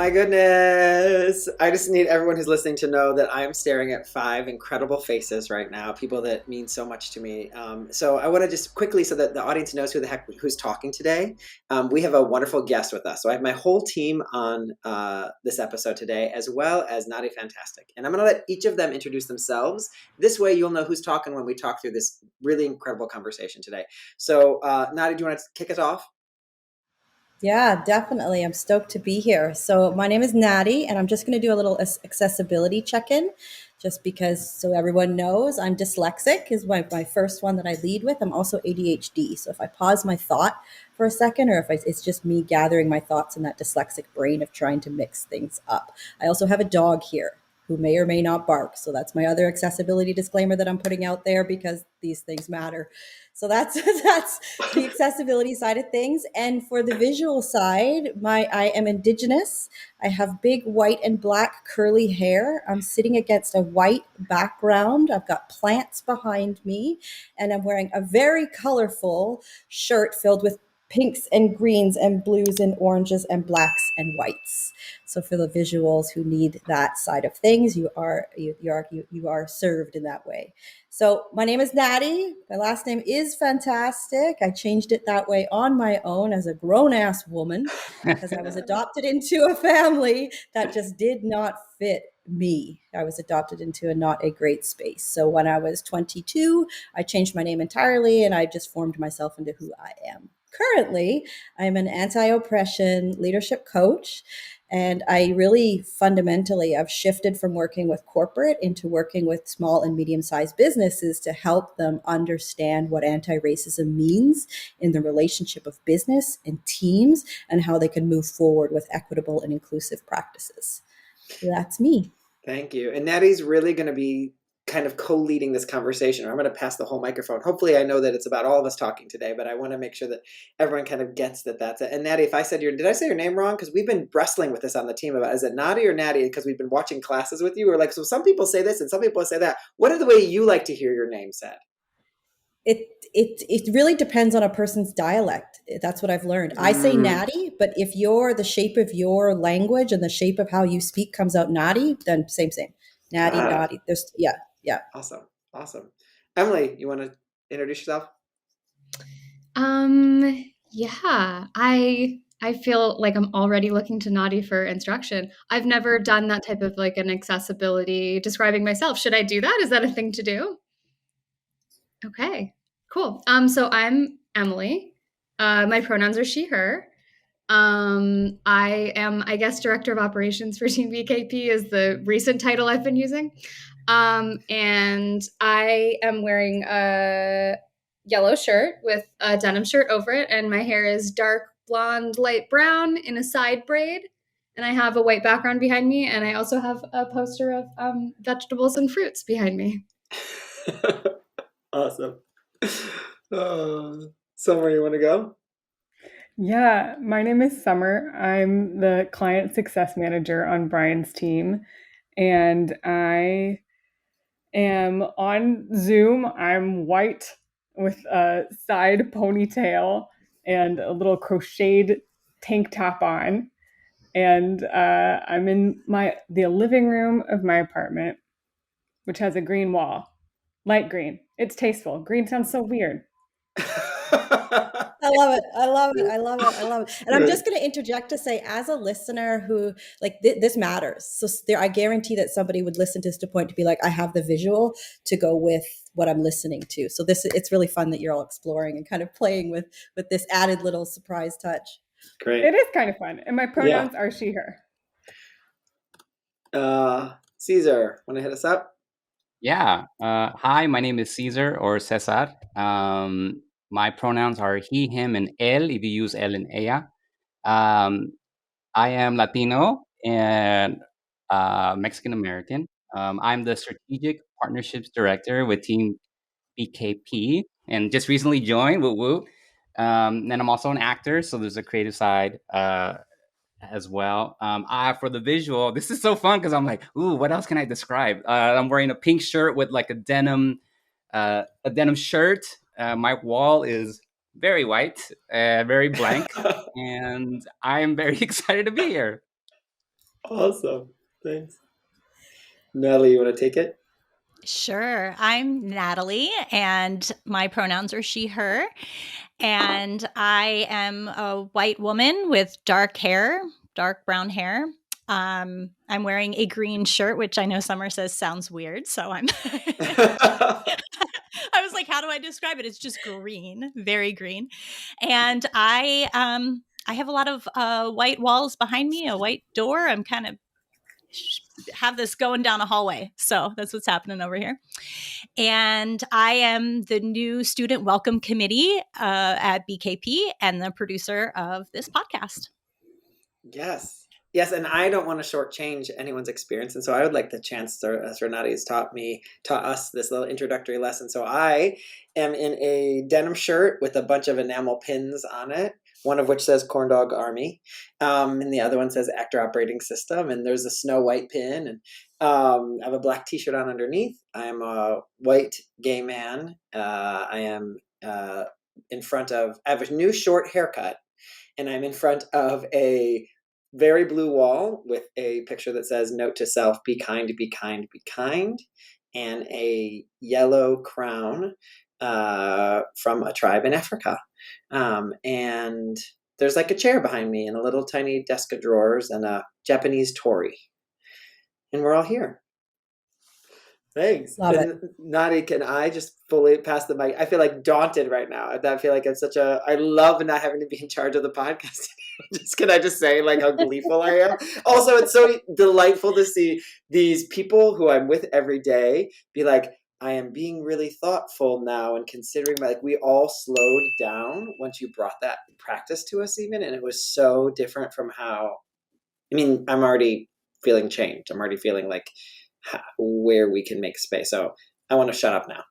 my goodness. I just need everyone who's listening to know that I'm staring at five incredible faces right now, people that mean so much to me. So I want to just quickly, so that the audience knows who the heck who's talking today. We have a wonderful guest with us. So I have my whole team on this episode today, as well as Nadi Fantastic. And I'm going to let each of them introduce themselves. This way you'll know who's talking when we talk through this really incredible conversation today. So Nadi, do you want to kick us off? Yeah, definitely. I'm stoked to be here. So, my name is Nadi, and I'm just going to do a little accessibility check in just because so everyone knows I'm dyslexic, is my first one that I lead with. I'm also ADHD. So, if I pause my thought for a second, or if it's just me gathering my thoughts in that dyslexic brain of trying to mix things up. I also have a dog here who may or may not bark. So that's my other accessibility disclaimer that I'm putting out there because these things matter. So that's that's the accessibility side of things. And for the visual side, I am indigenous. I have big white and black curly hair. I'm sitting against a white background. I've got plants behind me, and I'm wearing a very colorful shirt filled with pinks and greens and blues and oranges and blacks and whites. So for the visuals who need that side of things, you are served in that way. So my name is Nadi. My last name is Fantastic. I changed it that way on my own as a grown-ass woman because I was adopted into a family that just did not fit me. I was adopted into not a great space. So when I was 22, I changed my name entirely and I just formed myself into who I am. Currently, I'm an anti-oppression leadership coach. And I really fundamentally have shifted from working with corporate into working with small and medium-sized businesses to help them understand what anti-racism means in the relationship of business and teams and how they can move forward with equitable and inclusive practices. So that's me. Thank you. And Nadi's really going to be kind of co-leading this conversation. I'm going to pass the whole microphone. Hopefully I know that it's about all of us talking today, but I want to make sure that everyone kind of gets that that's it. And Nadi, if I said did I say your name wrong? Because we've been wrestling with this on the team about, is it Nadi or Nadi? Because we've been watching classes with you. We're like, so some people say this and some people say that. What are the way you like to hear your name said? It really depends on a person's dialect. That's what I've learned. I say natty, but if the shape of your language and the shape of how you speak comes out naughty, then same. Natty, naughty. There's yeah. Awesome. Emily, you want to introduce yourself? Yeah, I feel like I'm already looking to Nadi for instruction. I've never done that type of like an accessibility describing myself. Should I do that? Is that a thing to do? Okay, cool. So I'm Emily. My pronouns are she, her. I am, I guess, Director of Operations for Team BKP is the recent title I've been using. And I am wearing a yellow shirt with a denim shirt over it, and my hair is dark blonde, light brown in a side braid. And I have a white background behind me, and I also have a poster of vegetables and fruits behind me. Awesome. Somewhere you want to go? Yeah, my name is Summer. I'm the client success manager on Brian's team, and I am on Zoom. I'm white with a side ponytail and a little crocheted tank top on, and I'm in the living room of my apartment, which has a green wall, light green. It's tasteful. Green sounds so weird. I love it. I love it. I love it. I love it. And I'm just going to interject to say, as a listener who like this matters. So I guarantee that somebody would listen to this to point to be like, I have the visual to go with what I'm listening to. So it's really fun that you're all exploring and kind of playing with this added little surprise touch. Great. It is kind of fun. And my pronouns are she, her. Caesar, want to hit us up? Yeah. Hi, my name is Caesar or Cesar. My pronouns are he, him, and él, if you use él and ella. I am Latino and Mexican-American. I'm the Strategic Partnerships Director with Team BKP and just recently joined, woo woo. And I'm also an actor, so there's a creative side as well. For the visual, this is so fun because I'm like, ooh, what else can I describe? I'm wearing a pink shirt with like a denim shirt. My wall is very white, very blank, and I'm very excited to be here. Awesome. Thanks. Natalie, you want to take it? Sure. I'm Natalie, and my pronouns are she, her. And I am a white woman with dark hair, dark brown hair. I'm wearing a green shirt, which I know Summer says sounds weird. So I'm. I was like, how do I describe it? It's just green, very green. And I have a lot of white walls behind me, a white door. I'm kind of have this going down a hallway. So that's what's happening over here. And I am the new student welcome committee at BKP and the producer of this podcast. Yes. Yes, and I don't want to shortchange anyone's experience, and so I would like the chance to, as Renati has taught us this little introductory lesson. So I am in a denim shirt with a bunch of enamel pins on it, one of which says Corn Dog Army, and the other one says Actor Operating System, and there's a Snow White pin, and I have a black T-shirt on underneath. I am a white gay man. I am in front of. I have a new short haircut, and I'm in front of a very blue wall with a picture that says note to self, be kind, be kind, be kind, and a yellow crown from a tribe in Africa. And there's like a chair behind me and a little tiny desk of drawers and a Japanese torii. And we're all here. Thanks. Love And Nadi, can I just fully pass the mic? I feel like daunted right now. I feel like it's I love not having to be in charge of the podcast. Can I just say like how gleeful I am? Also, it's so delightful to see these people who I'm with every day be like, I am being really thoughtful now and considering we all slowed down once you brought that practice to us even. And it was so different from how, I'm already feeling changed. I'm already feeling like where we can make space. So I want to shut up now.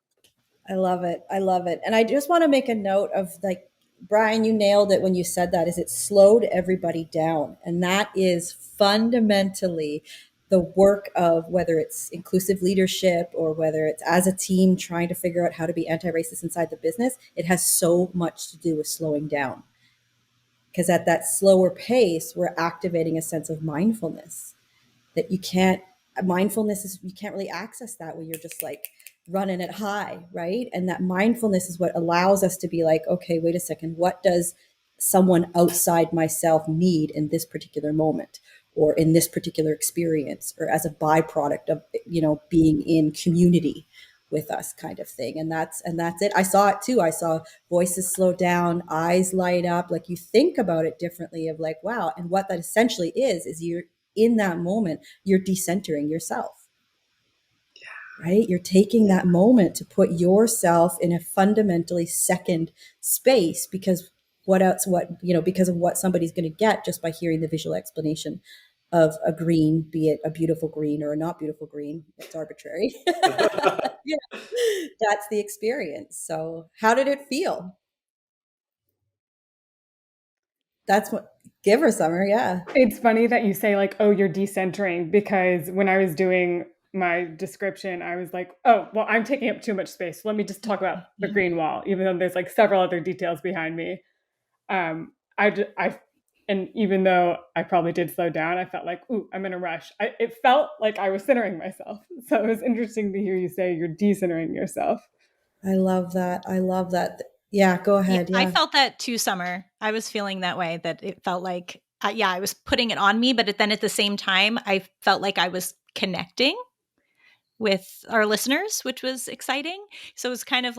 I love it. I love it. And I just want to make a note of Brian, you nailed it when you said that, is it slowed everybody down. And that is fundamentally the work of whether it's inclusive leadership or whether it's as a team trying to figure out how to be anti-racist inside the business. It has so much to do with slowing down. Because at that slower pace, we're activating a sense of mindfulness that you can't really access that when you're just running it high, right? And that mindfulness is what allows us to be like, okay, wait a second, what does someone outside myself need in this particular moment or in this particular experience or as a byproduct of, being in community with us kind of thing. And that's it. I saw it too. I saw voices slow down, eyes light up, you think about it differently of wow. And what that essentially is you're in that moment, you're decentering yourself, right? You're taking that moment to put yourself in a fundamentally second space because because of what somebody's going to get just by hearing the visual explanation of a green, be it a beautiful green or a not beautiful green. It's arbitrary. Yeah, that's the experience. So how did it feel? That's what, give her Summer. Yeah. It's funny that you say you're decentering, because when I was doing my description, I was like, oh, well, I'm taking up too much space. Let me just talk about the green wall, even though there's several other details behind me. And even though I probably did slow down, I felt ooh, I'm in a rush. It felt like I was centering myself. So it was interesting to hear you say you're decentering yourself. I love that. Yeah, go ahead. Yeah. I felt that too, Summer. I was feeling that way, that it felt like, I was putting it on me, but then at the same time, I felt like I was connecting with our listeners, which was exciting. So it was kind of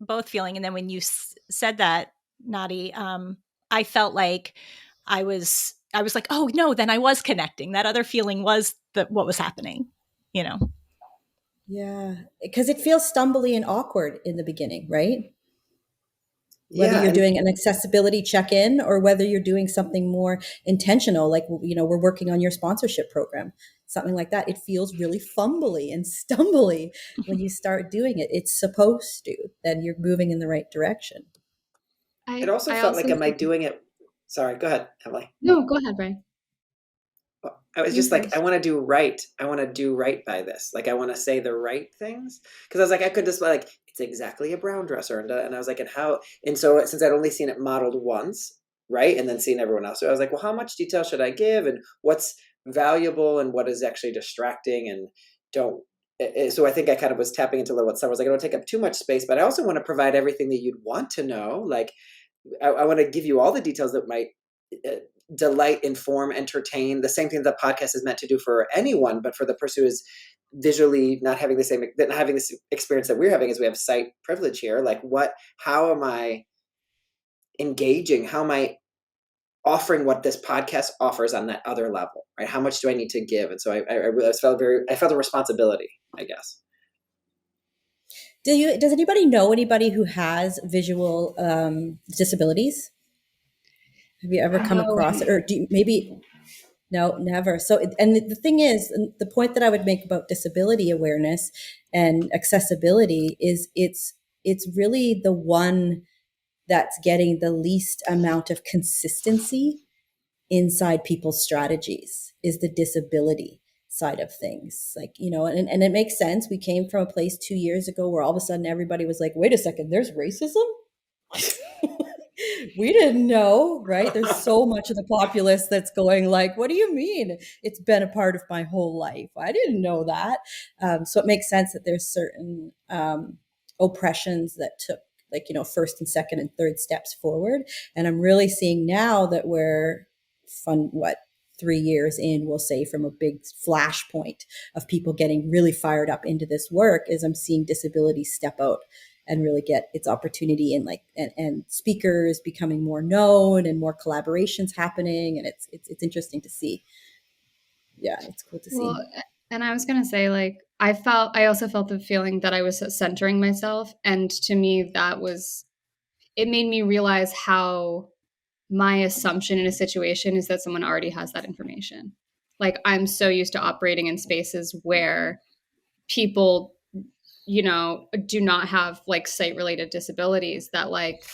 both feeling. And then when you said that, Nadi, I felt like I was like, oh no, then I was connecting. That other feeling was what was happening, Yeah, because it feels stumbly and awkward in the beginning, right? Whether Yeah, you're doing an accessibility check-in or whether you're doing something more intentional, we're working on your sponsorship program, something like that. It feels really fumbly and stumbly when you start doing it. It's supposed to, then you're moving in the right direction. it also felt like, am I doing it? Sorry, go ahead, Emily. No, go ahead, Brian. I was just I want to do right. I want to do right by this. I want to say the right things. Because I was I could just it's exactly a brown dress, Ernda. And I was and how? And so since I'd only seen it modeled once, right? And then seen everyone else. So I was well, how much detail should I give? And what's valuable and what is actually distracting, and don't. So I think I kind of was tapping into what Summer was like. I don't take up too much space, but I also want to provide everything that you'd want to know. Like, I want to give you all the details that might delight, inform, entertain. The same thing that podcast is meant to do for anyone, but for the person who is visually not having this experience that we're having, as we have sight privilege here. Like, how am I engaging? How am I offering what this podcast offers on that other level, right? How much do I need to give? And so I really felt a responsibility, I guess. Does anybody know anybody who has visual disabilities? Have you ever come across it? Or no, never. So, and the thing is, the point that I would make about disability awareness and accessibility is it's really the one that's getting the least amount of consistency inside people's strategies, is the disability side of things. Like, and it makes sense. We came from a place 2 years ago where all of a sudden everybody was like, wait a second, there's racism? We didn't know, right? There's so much of the populace that's going like, what do you mean? It's been a part of my whole life. I didn't know that. So it makes sense that there's certain oppressions that took first and second and third steps forward. And I'm really seeing now that we're 3 years in, we'll say, from a big flashpoint of people getting really fired up into this work, is I'm seeing disability step out and really get its opportunity, and speakers becoming more known and more collaborations happening. And it's interesting to see. Yeah, it's cool to see. And I was going to say, like, I also felt the feeling that I was centering myself. And to me, it made me realize how my assumption in a situation is that someone already has that information. Like, I'm so used to operating in spaces where people, do not have like sight related disabilities, that like,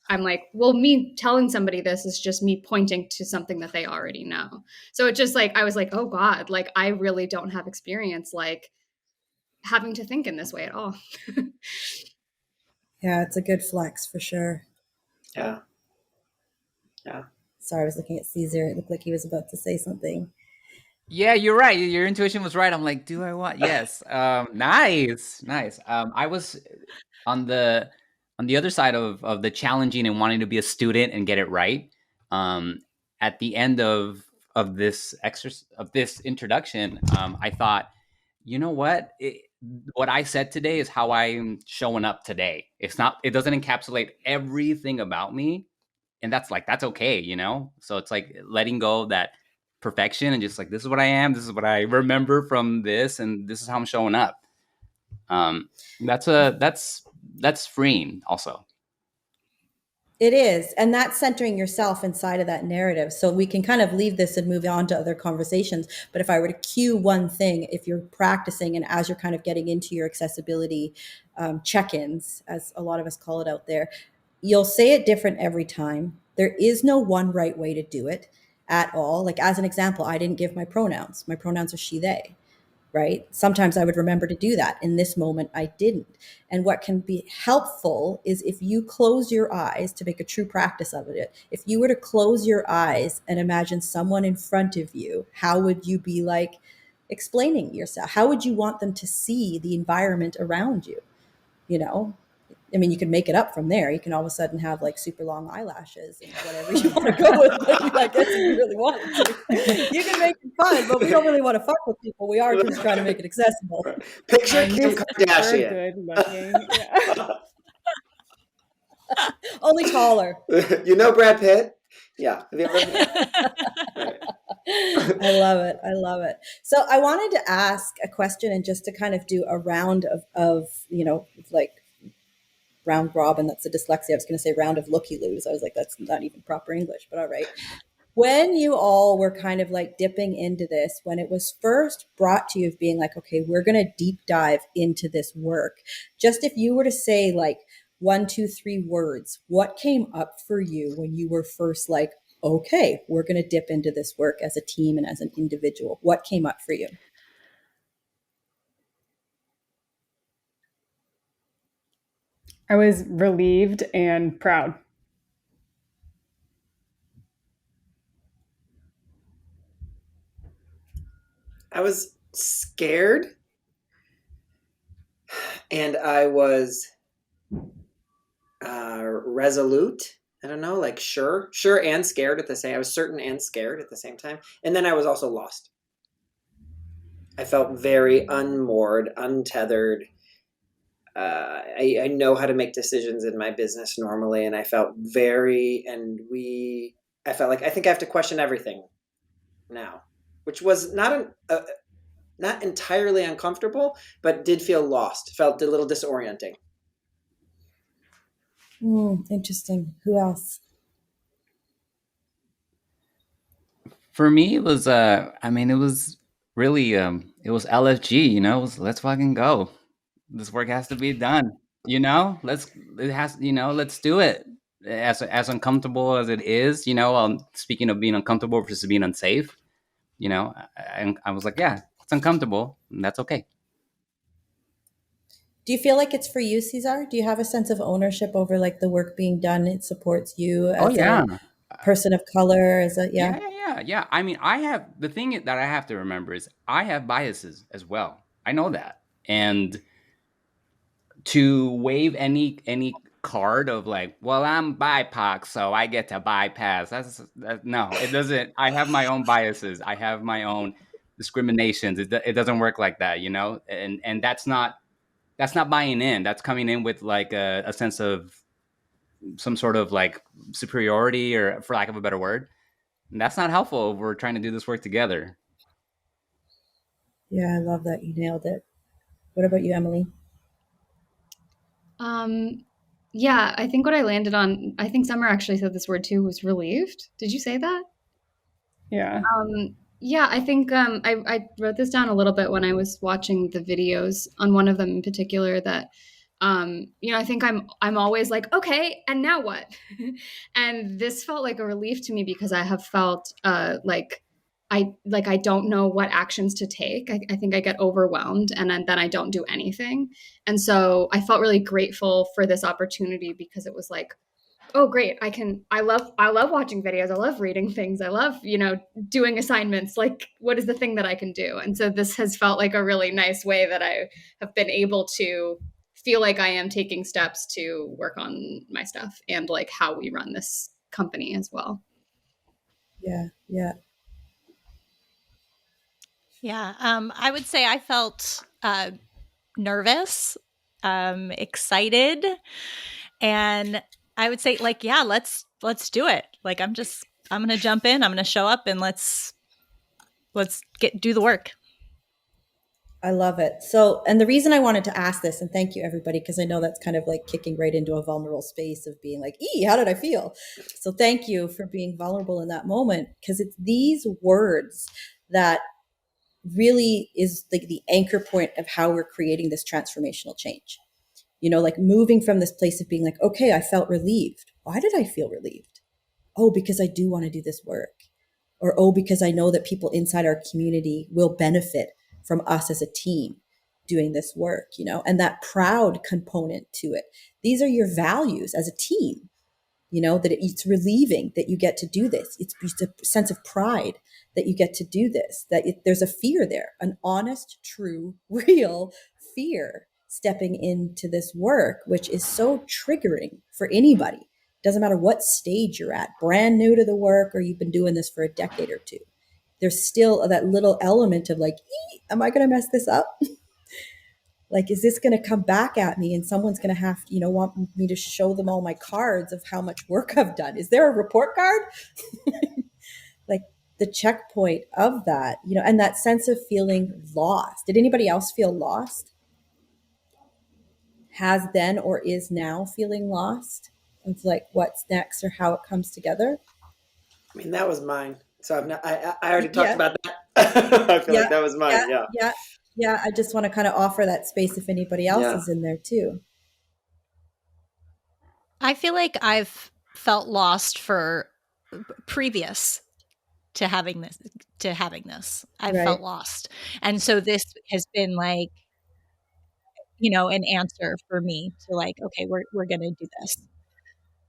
I'm like, well, me telling somebody this is just me pointing to something that they already know. So it just like, I was like, oh God, like I really don't have experience like having to think in this way at all. Yeah, it's a good flex for sure. Yeah. Sorry, I was looking at Caesar. It looked like he was about to say something. Yeah, you're right. Your intuition was right. I'm like, do I want? Yes. Nice. I was on the other side of the challenging and wanting to be a student and get it right. At the end of this introduction, I thought, you know what? What I said today is how I'm showing up today. It doesn't encapsulate everything about me, and that's okay, So it's like letting go of that perfection and just like, this is what I am, this is what I remember from this, and this is how I'm showing up. That's freeing also. It is. And that's centering yourself inside of that narrative. So we can kind of leave this and move on to other conversations. But if I were to cue one thing, if you're practicing and as you're kind of getting into your accessibility check-ins, as a lot of us call it out there, you'll say it different every time. There is no one right way to do it at all. Like, as an example, I didn't give my pronouns. My pronouns are she, they. Right? Sometimes I would remember to do that. In this moment, I didn't. And what can be helpful is if you close your eyes, to make a true practice of it. If you were to close your eyes and imagine someone in front of you, how would you be like explaining yourself? How would you want them to see the environment around you? I mean, you can make it up from there. You can all of a sudden have like super long eyelashes and whatever you want to go with. I guess if you really want to, you can make it fun, but we don't really want to fuck with people. We are just trying to make it accessible. Picture Kim Kardashian. Good looking. Yeah. Only taller. Brad Pitt? Yeah. Have you ever? Right. I love it. So I wanted to ask a question, and just to kind of do a round of like round robin. That's a dyslexia. I was going to say round of looky-loos. I was like, that's not even proper English, but all right. When you all were kind of like dipping into this, when it was first brought to you of being like, okay, we're going to deep dive into this work, just if you were to say like 1, 2, 3 words, what came up for you when you were first like, okay, we're going to dip into this work as a team and as an individual? What came up for you? I was relieved and proud. I was scared and I was resolute. I don't know, like sure and scared at the same. I was certain and scared at the same time, and then I was also lost. I felt very unmoored, untethered. I know how to make decisions in my business normally, and I felt I felt like I think I have to question everything now, which was not entirely uncomfortable, but did feel lost. Felt a little disorienting. Interesting. Who else? For me, it was it was really it was LFG, it was let's fucking go. This work has to be done, let's do it. As uncomfortable as it is, speaking of being uncomfortable versus being unsafe, I was like, yeah, it's uncomfortable, and that's okay. Do you feel like it's for you, Cesar? Do you have a sense of ownership over like the work being done? It supports you Oh as yeah. a person of color, as a Yeah. I mean, I have the thing that I have to remember is I have biases as well. I know that, and to wave any card of like, well, I'm BIPOC, so I get to bypass. No, it doesn't. I have my own biases. I have my own discriminations. It doesn't work like that, and that's not buying in. That's coming in with like a sense of some sort of like superiority, or for lack of a better word. And that's not helpful if we're trying to do this work together. Yeah, I love that. You nailed it. What about you, Emily? Yeah, I think what I landed on, I think Summer actually said this word too, was relieved. Did you say that? Yeah. Yeah, I think I wrote this down a little bit when I was watching the videos on one of them in particular that I think I'm always like, okay, and now what? And this felt like a relief to me because I have felt like I don't know what actions to take. I think I get overwhelmed and then I don't do anything. And so I felt really grateful for this opportunity because it was like, oh great, I love watching videos, I love reading things, I love doing assignments, like what is the thing that I can do. And so this has felt like a really nice way that I have been able to feel like I am taking steps to work on my stuff and like how we run this company as well. Yeah. I would say I felt nervous, excited, and I would say like, yeah, let's do it. Like I'm going to jump in, I'm going to show up, and let's do the work. I love it. So, and the reason I wanted to ask this, and thank you everybody, because I know that's kind of like kicking right into a vulnerable space of being like, how did I feel? So thank you for being vulnerable in that moment, because it's these words that really is like the anchor point of how we're creating this transformational change. Like moving from this place of being like, okay, I felt relieved. Why did I feel relieved? Oh, because I do want to do this work. Or, oh, because I know that people inside our community will benefit from us as a team doing this work, and that proud component to it. These are your values as a team, that it's relieving that you get to do this. It's a sense of pride that you get to do this, that there's a fear there, an honest, true, real fear stepping into this work, which is so triggering for anybody. Doesn't matter what stage you're at, brand new to the work, or you've been doing this for a decade or two. There's still that little element of like, am I going to mess this up? Like, is this going to come back at me and someone's going to have to, want me to show them all my cards of how much work I've done? Is there a report card? Like the checkpoint of that, and that sense of feeling lost. Did anybody else feel lost? Has then or is now feeling lost? It's like what's next or how it comes together. I mean, that was mine. So I already talked about that. I feel like that was mine. Yeah. I just want to kind of offer that space if anybody else is in there too. I feel like I've felt lost for previous to having this. I felt lost. And so this has been like, an answer for me to like, okay, we're going to do this.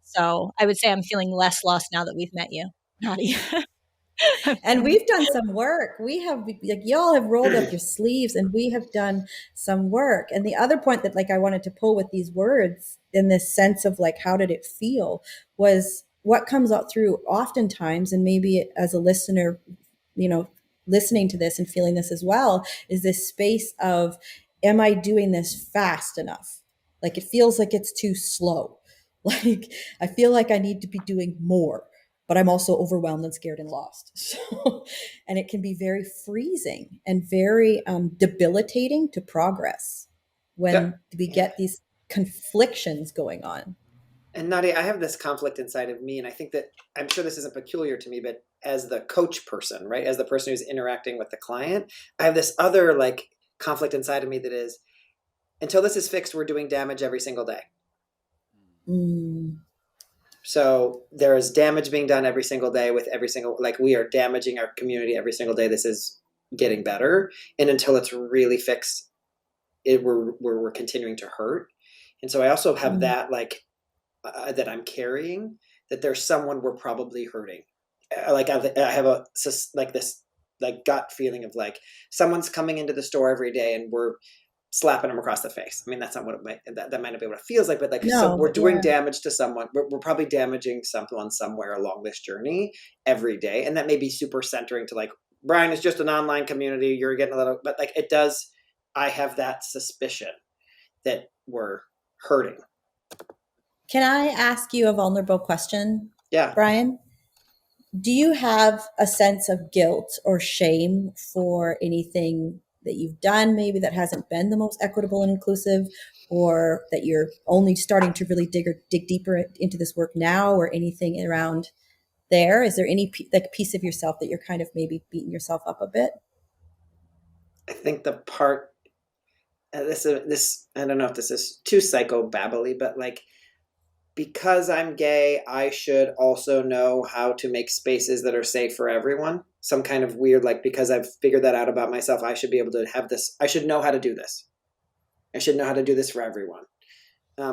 So I would say I'm feeling less lost now that we've met you, Nadi. And we've done some work. We have, like, y'all have rolled up your sleeves and we have done some work. And the other point that, like, I wanted to pull with these words in this sense of, like, how did it feel, was what comes out through oftentimes, and maybe as a listener, listening to this and feeling this as well, is this space of, am I doing this fast enough? Like, it feels like it's too slow. Like, I feel like I need to be doing more, but I'm also overwhelmed and scared and lost. So, and it can be very freezing and very debilitating to progress when we get these conflictions going on. And Nadi, I have this conflict inside of me, and I think that, I'm sure this isn't peculiar to me, but as the coach person, right, as the person who's interacting with the client, I have this other, like, conflict inside of me that is, until this is fixed, we're doing damage every single day. So there is damage being done every single day with every single, like, we are damaging our community every single day. This is getting better. And until it's really fixed, we're continuing to hurt. And so I also have that, like, that I'm carrying, that there's someone we're probably hurting. Like, I have this gut feeling of, like, someone's coming into the store every day and we're slapping them across the face. I mean, that's not what that might not be what it feels like, but, like, we're doing damage to someone. We're probably damaging someone somewhere along this journey every day. And that may be super centering to, like, Brian is just an online community. You're getting a little, but, like, it does, I have that suspicion that we're hurting. Can I ask you a vulnerable question? Yeah. Brian, do you have a sense of guilt or shame for anything that you've done, maybe that hasn't been the most equitable and inclusive, or that you're only starting to really dig deeper into this work now, or anything around there? Is there any piece of yourself that you're kind of maybe beating yourself up a bit? I think the part, this I don't know if this is too psychobabbly, but, like, because I'm gay, I should also know how to make spaces that are safe for everyone. Some kind of weird, like, because I've figured that out about myself, I should be able to have this. I should know how to do this. I should know how to do this for everyone,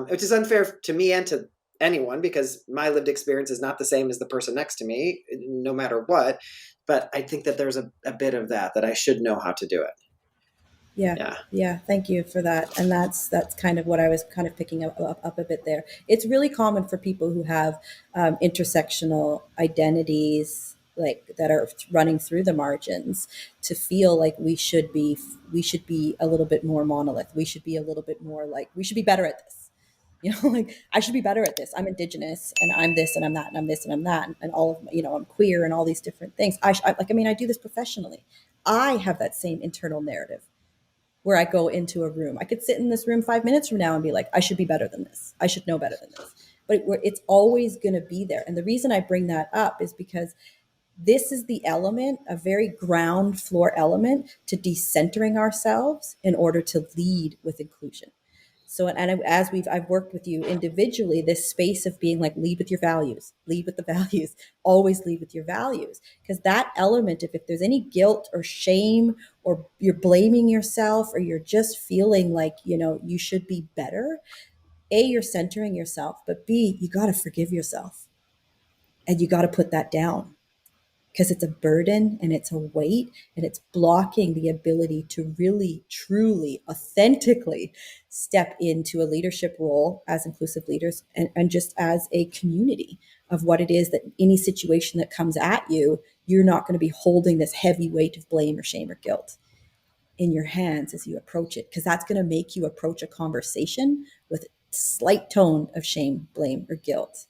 which is unfair to me and to anyone, because my lived experience is not the same as the person next to me, no matter what. But I think that there's a bit of that I should know how to do it. Yeah. Thank you for that. And that's kind of what I was kind of picking up a bit there. It's really common for people who have intersectional identities, like, that are running through the margins, to feel like we should be a little bit more monolith. We should be a little bit more, like, we should be better at this. Like, I should be better at this. I'm Indigenous and I'm this and I'm that and I'm this and I'm that and all of, I'm queer and all these different things. I do this professionally. I have that same internal narrative where I go into a room. I could sit in this room 5 minutes from now and be like, I should be better than this. I should know better than this. But it's always going to be there. And the reason I bring that up is because this is the element, a very ground floor element, to decentering ourselves in order to lead with inclusion. So, and as I've worked with you individually, this space of being like, lead with your values, lead with the values, always lead with your values. Because that element, if there's any guilt or shame, or you're blaming yourself, or you're just feeling like, you should be better, A, you're centering yourself, but B, you got to forgive yourself. And you got to put that down, because it's a burden and it's a weight, and it's blocking the ability to really, truly, authentically step into a leadership role as inclusive leaders, and just as a community of what it is that any situation that comes at you, you're not going to be holding this heavy weight of blame or shame or guilt in your hands as you approach it, because that's going to make you approach a conversation with a slight tone of shame, blame, or guilt,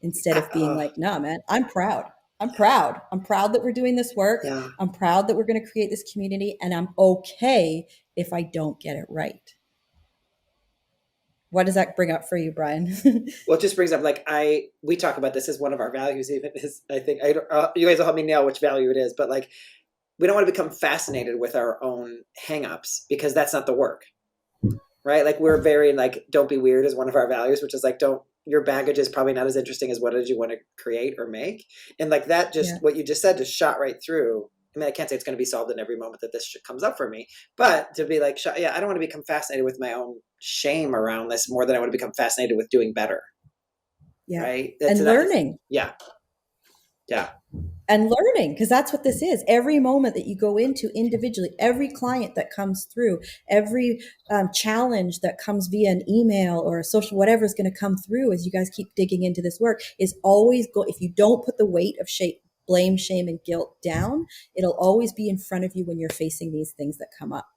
instead of being like, nah, man, I'm proud. I'm proud that we're doing this work. Yeah. I'm proud that we're going to create this community, and I'm okay if I don't get it right. What does that bring up for you, Brian? Well, it just brings up, like, we talk about this as one of our values, even, is, I think, you guys will help me nail which value it is, but, like, we don't want to become fascinated with our own hangups, because that's not the work, right? Like, we're very, like, don't be weird is one of our values, which is like, your baggage is probably not as interesting as what it is you want to create or make. And, like, that just, what you just said, just shot right through. I mean, I can't say it's going to be solved in every moment that this shit comes up for me, but to be like, I don't want to become fascinated with my own shame around this more than I want to become fascinated with doing better. Yeah. Right. And learning. Yeah. and learning, because that's what this is. Every moment that you go into individually, every client that comes through, every challenge that comes via an email or a social, whatever is going to come through as you guys keep digging into this work, is always go. If you don't put the weight of blame, shame, and guilt down, it'll always be in front of you when you're facing these things that come up.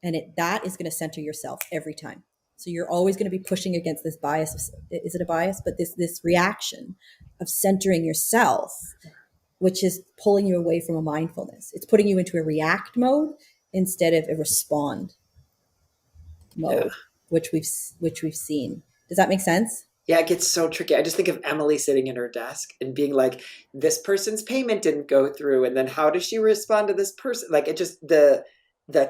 And that is going to center yourself every time. So you're always going to be pushing against this bias. Is it a bias? But this reaction of centering yourself, which is pulling you away from a mindfulness. It's putting you into a react mode instead of a respond mode, which we've seen. Does that make sense? Yeah, it gets so tricky. I just think of Emily sitting in her desk and being like, this person's payment didn't go through. And then how does she respond to this person? Like, it just, the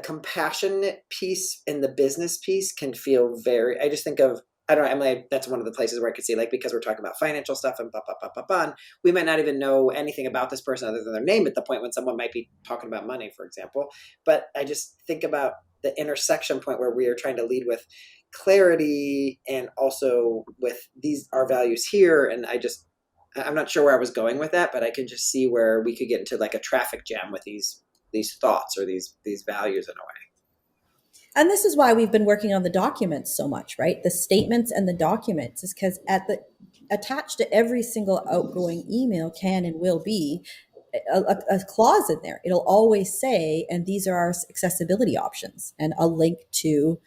compassionate piece and the business piece can feel very, I just think of, I don't know, Emily, that's one of the places where I could see, like, because we're talking about financial stuff and and we might not even know anything about this person other than their name at the point when someone might be talking about money, for example. But I just think about the intersection point where we are trying to lead with clarity and also with our values here. And I'm not sure where I was going with that, but I can just see where we could get into like a traffic jam with these thoughts or these values in a way. And this is why we've been working on the documents so much, right? The statements and the documents is because attached to every single outgoing email can and will be a clause in there. It'll always say, and these are our accessibility options, and a link to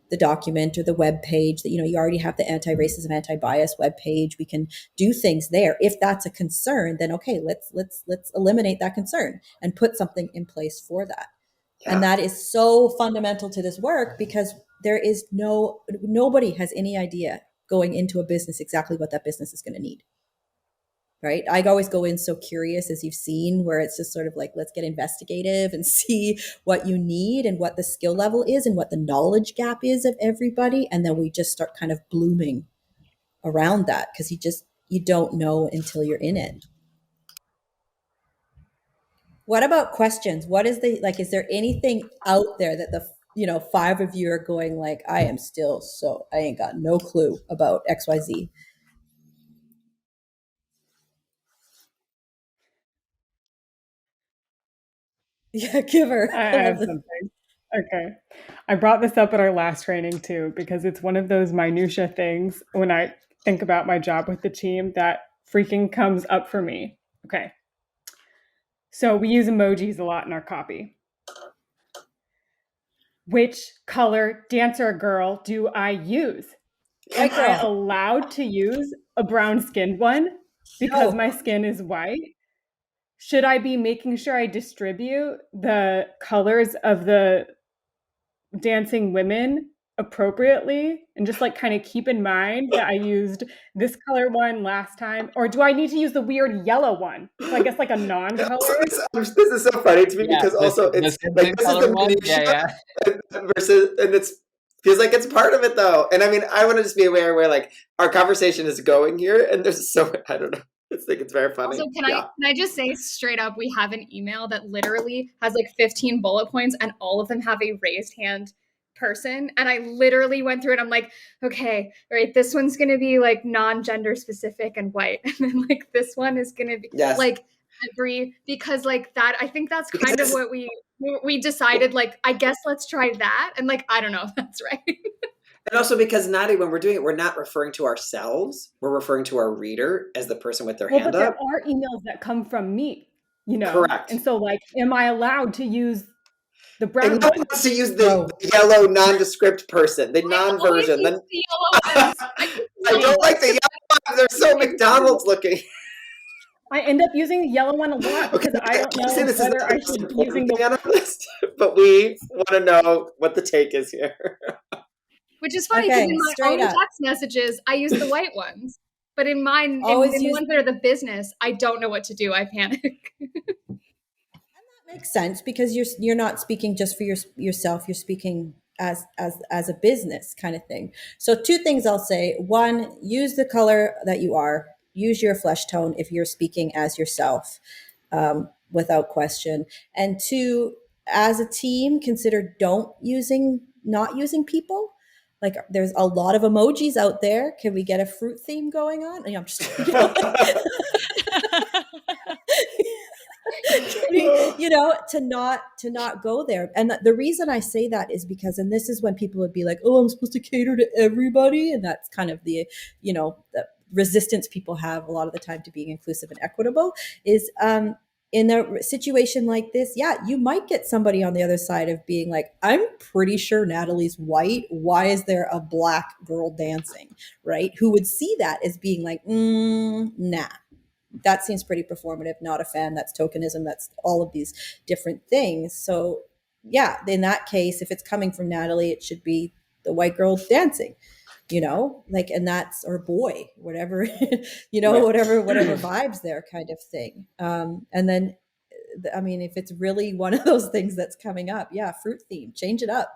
the document or the web page that, you already have the anti-racism, anti-bias web page. We can do things there. If that's a concern, then okay, let's eliminate that concern and put something in place for that. Yeah. And that is so fundamental to this work because there is nobody has any idea going into a business exactly what that business is going to need. Right? I always go in so curious, as you've seen, where it's just sort of like, let's get investigative and see what you need and what the skill level is and what the knowledge gap is of everybody. And then we just start kind of blooming around that because you don't know until you're in it. What about questions? What is is there anything out there that the 5 of you are going like, I ain't got no clue about XYZ? Yeah, give her. I have something. Okay. I brought this up at our last training too, because it's one of those minutia things when I think about my job with the team that freaking comes up for me. Okay. So we use emojis a lot in our copy. Which color dancer girl do I use? Am I allowed to use a brown-skinned one because my skin is white? Should I be making sure I distribute the colors of the dancing women appropriately and just like kind of keep in mind that I used this color one last time? Or do I need to use the weird yellow one? So I guess like a non-color. This is so funny to me because also it's like this is the minutia versus, and it's feels like it's part of it though. And I mean, I want to just be aware where like our conversation is going here, and there's I don't know. I think it's very funny. Also, can I just say straight up, we have an email that literally has like 15 bullet points and all of them have a raised hand person. And I literally went through it. I'm like, okay, all right, this one's going to be like non-gender specific and white. And then like this one is going to be like because like that, I think that's kind of what we decided, like, I guess let's try that. And like, I don't know if that's right. And also because Nadi, when we're doing it, we're not referring to ourselves. We're referring to our reader as the person with their hand up. But there are emails that come from me, Correct. And so like, am I allowed to use the brown one wants to use the yellow nondescript person, the non-version. The yellow ones. I don't like the yellow ones. They're so McDonald's looking. I end up using the yellow one a lot because I don't know whether I should be using the on our list, but we want to know what the take is here. Which is funny because in my own text messages, I use the white ones. But in mine, in the ones that are the business, I don't know what to do. I panic. And that makes sense because you're not speaking just for yourself. You're speaking as a business kind of thing. So 2 things I'll say. 1, use the color that you are. Use your flesh tone if you're speaking as yourself, without question. And 2, as a team, consider not using people. Like there's a lot of emojis out there. Can we get a fruit theme going on? I'm just you know, to not go there. And the reason I say that is because, and this is when people would be like, oh, I'm supposed to cater to everybody. And that's kind of the, you know, the resistance people have a lot of the time to being inclusive and equitable is, in a situation like this, yeah, you might get somebody on the other side of being like, I'm pretty sure Natalie's white. Why is there a black girl dancing? Right? Who would see that as being like, nah, that seems pretty performative. Not a fan. That's tokenism. That's all of these different things. So yeah, in that case, if it's coming from Natalie, it should be the white girl dancing, you know, like, and that's, or boy, whatever, you know, Right. whatever vibes there kind of thing. And then, I mean, if it's really one of those things that's coming up, yeah, fruit theme, change it up,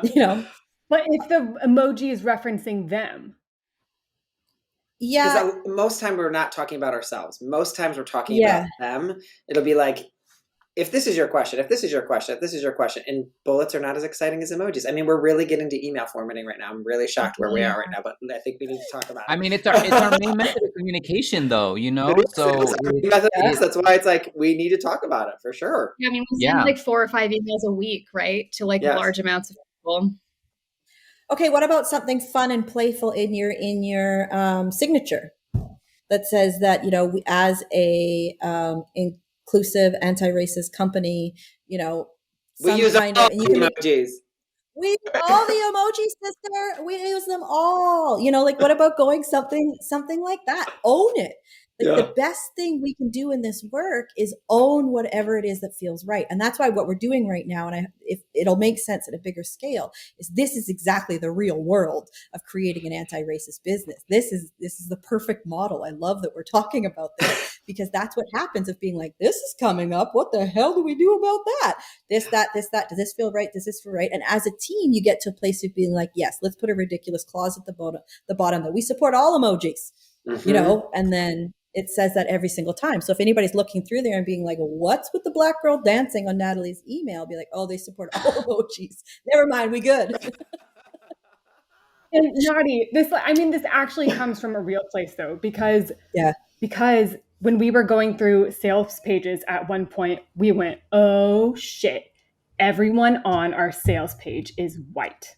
you know. But if the emoji is referencing them. Yeah. Because most time we're not talking about ourselves. Most times we're talking Yeah. about them. It'll be like, if this is your question, if this is your question, if this is your question, and bullets are not as exciting as emojis. I mean, we're really getting to email formatting right now. I'm really shocked where we are right now, but I think we need to talk about it. I mean, it's our main method of communication, though, you know. It is, So that's why it's like we need to talk about it for sure. Yeah, I mean, we send like 4 or 5 emails a week, right, to like Yes. large amounts of people. Okay, what about something fun and playful in your signature that says that, you know, we, as a inclusive anti-racist company, you know, We some use kind all of, and you can make, emojis. we use all the emojis, sister. We use them all. You know, like what about going something like that? Own it. Like the best thing we can do in this work is own whatever it is that feels right. And that's why what we're doing right now, and if it'll make sense at a bigger scale, is this is exactly the real world of creating an anti-racist business. This is the perfect model. I love that we're talking about this because that's what happens of being like, this is coming up. What the hell do we do about that? This, that. Does this feel right? Does this feel right? And as a team, you get to a place of being like, yes, let's put a ridiculous clause at the bottom that we support all emojis, you know, and then it says that every single time. So if anybody's looking through there and being like, what's with the black girl dancing on Natalie's email? Be like, oh, they support all emojis. Never mind, we good. And Nadi, this actually comes from a real place though, because when we were going through sales pages at one point, we went, oh shit, everyone on our sales page is white.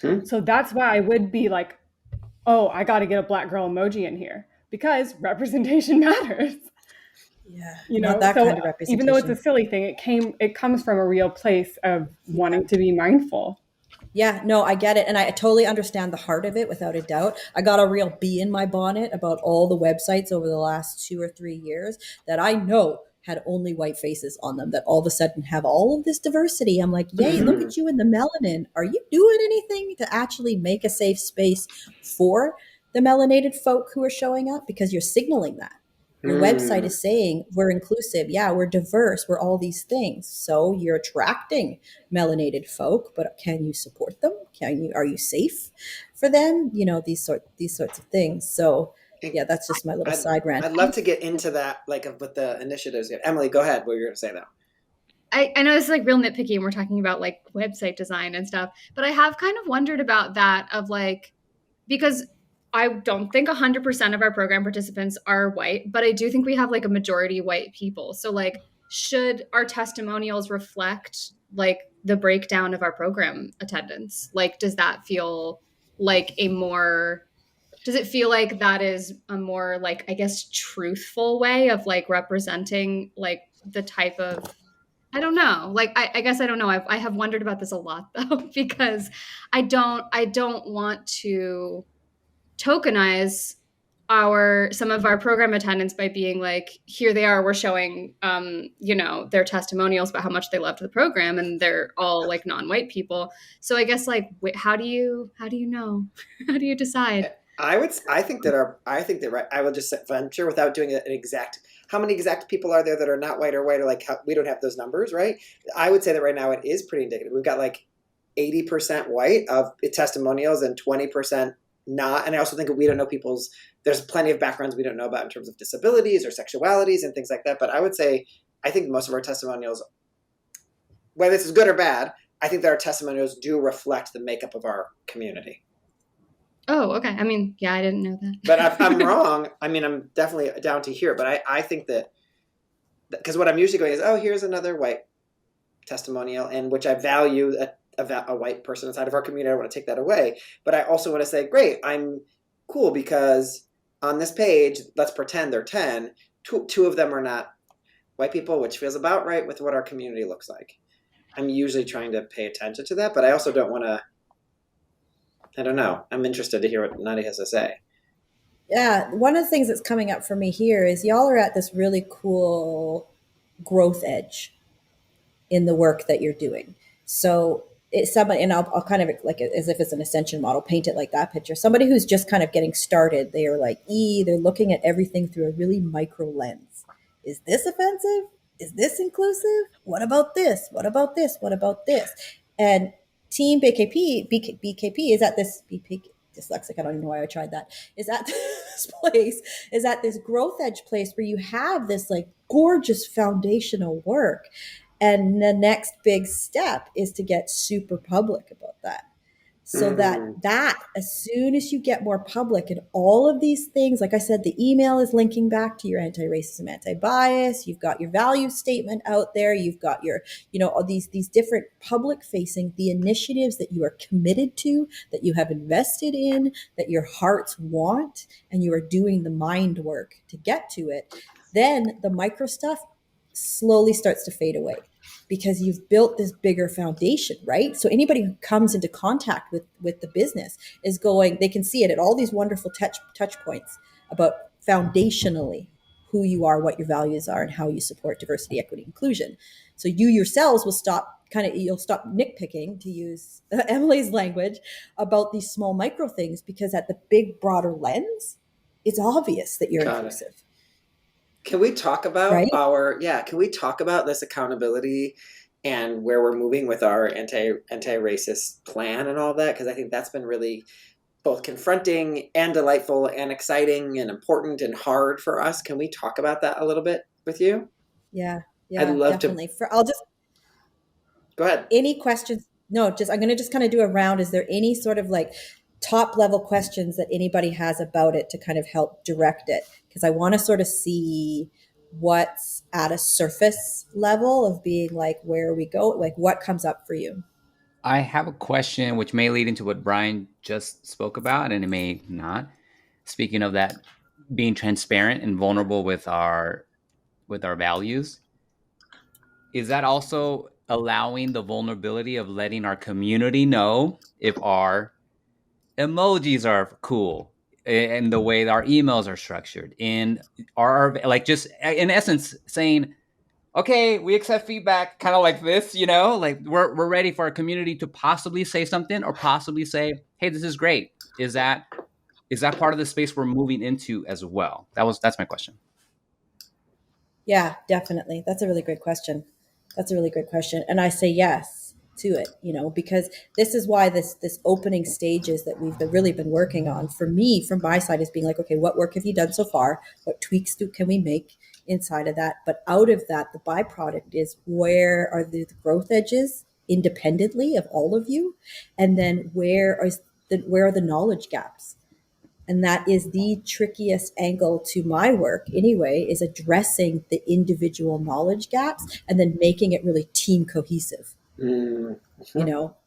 So that's why I would be like, oh, I got to get a black girl emoji in here because representation matters. Yeah, you know, that so kind of representation. Even though it's a silly thing, it comes from a real place of wanting to be mindful. Yeah, no, I get it. And I totally understand the heart of it without a doubt. I got a real bee in my bonnet about all the websites over the last 2 or 3 years that I know had only white faces on them that all of a sudden have all of this diversity. I'm like, yay, look at you in the melanin. Are you doing anything to actually make a safe space for the melanated folk who are showing up? Because you're signaling that. Your website is saying we're inclusive. Yeah, we're diverse. We're all these things. So you're attracting melanated folk, but can you support them? Are you safe for them? You know, these sorts of things. So yeah, that's just my little side rant. I'd love to get into that, like with the initiatives. Emily, go ahead. What were you going to say though? I know this is like real nitpicky and we're talking about like website design and stuff, but I have kind of wondered about that of like, because I don't think 100% of our program participants are white, but I do think we have like a majority white people. So like, should our testimonials reflect like the breakdown of our program attendance? Like, does that feel like does it feel like that is a more like, I guess, truthful way of like representing like the type of, I don't know. Like, I guess I don't know. I have wondered about this a lot though, because I don't want to tokenize some of our program attendants by being like, here they are, we're showing, you know, their testimonials about how much they loved the program, and they're all like non-white people. So I guess like, how do you know? How do you decide? I think that right. I will just venture without doing an exact. How many exact people are there that are not white or white, or like we don't have those numbers, right? I would say that right now it is pretty indicative. We've got like 80% white of testimonials and 20% not. And I also think we don't know there's plenty of backgrounds we don't know about in terms of disabilities or sexualities and things like that. But I would say, I think most of our testimonials, whether this is good or bad, I think that our testimonials do reflect the makeup of our community. Oh, okay. I mean, yeah, I didn't know that. But if I'm wrong, I mean, I'm definitely down to hear it. But I think that because what I'm usually going is, oh, here's another white testimonial, and which I value a white person inside of our community. I don't want to take that away, but I also want to say, great, I'm cool because on this page, let's pretend they're 10. Two of them are not white people, which feels about right with what our community looks like. I'm usually trying to pay attention to that, but I also don't want to. I don't know. I'm interested to hear what Nadi has to say. Yeah, one of the things that's coming up for me here is y'all are at this really cool growth edge in the work that you're doing. So it's somebody, and I'll kind of like as if it's an ascension model, paint it like that picture. Somebody who's just kind of getting started, they are like, they're looking at everything through a really micro lens. Is this offensive? Is this inclusive? What about this? What about this? What about this? And Team BKP is at this dyslexic. I don't even know why I tried that. Is at this place, is at this growth edge place where you have this like gorgeous foundational work. And the next big step is to get super public about that. So that as soon as you get more public and all of these things, like I said, the email is linking back to your anti-racism, anti-bias, you've got your value statement out there, you've got your, all these different public facing, the initiatives that you are committed to, that you have invested in, that your hearts want, and you are doing the mind work to get to it. Then the micro stuff slowly starts to fade away because you've built this bigger foundation, right? So anybody who comes into contact with the business is going, they can see it at all these wonderful touch points about foundationally who you are, what your values are, and how you support diversity, equity, inclusion. So you yourselves will you'll stop nitpicking, to use Emily's language, about these small micro things, because at the big broader lens, it's obvious that you're inclusive. Can we talk about right? Can we talk about this accountability and where we're moving with our anti-racist plan and all that? Because I think that's been really both confronting and delightful and exciting and important and hard for us. Can we talk about that a little bit with you? Yeah, I'd love definitely. to. I'll just Go ahead. Any questions? No, I'm going to just kind of do a round. Is there any sort of like top level questions that anybody has about it to kind of help direct it? Because I want to sort of see what's at a surface level of being like, where we go, like what comes up for you. I have a question which may lead into what Brian just spoke about, and it may not. Speaking of that, being transparent and vulnerable with our values, is that also allowing the vulnerability of letting our community know if our emojis are cool and the way our emails are structured, and are like, just in essence saying, okay, we accept feedback kind of like this, like we're ready for our community to possibly say something, or possibly say, hey, this is great. Is that part of the space we're moving into as well? That's my question. Yeah, definitely. That's a really great question. And I say yes to it, because this is why this opening stages that we've really been working on, for me, from my side, is being like, okay, what work have you done so far? What tweaks can we make inside of that? But out of that, the byproduct is, where are the growth edges independently of all of you? And then where are the knowledge gaps? And that is the trickiest angle to my work anyway, is addressing the individual knowledge gaps and then making it really team cohesive,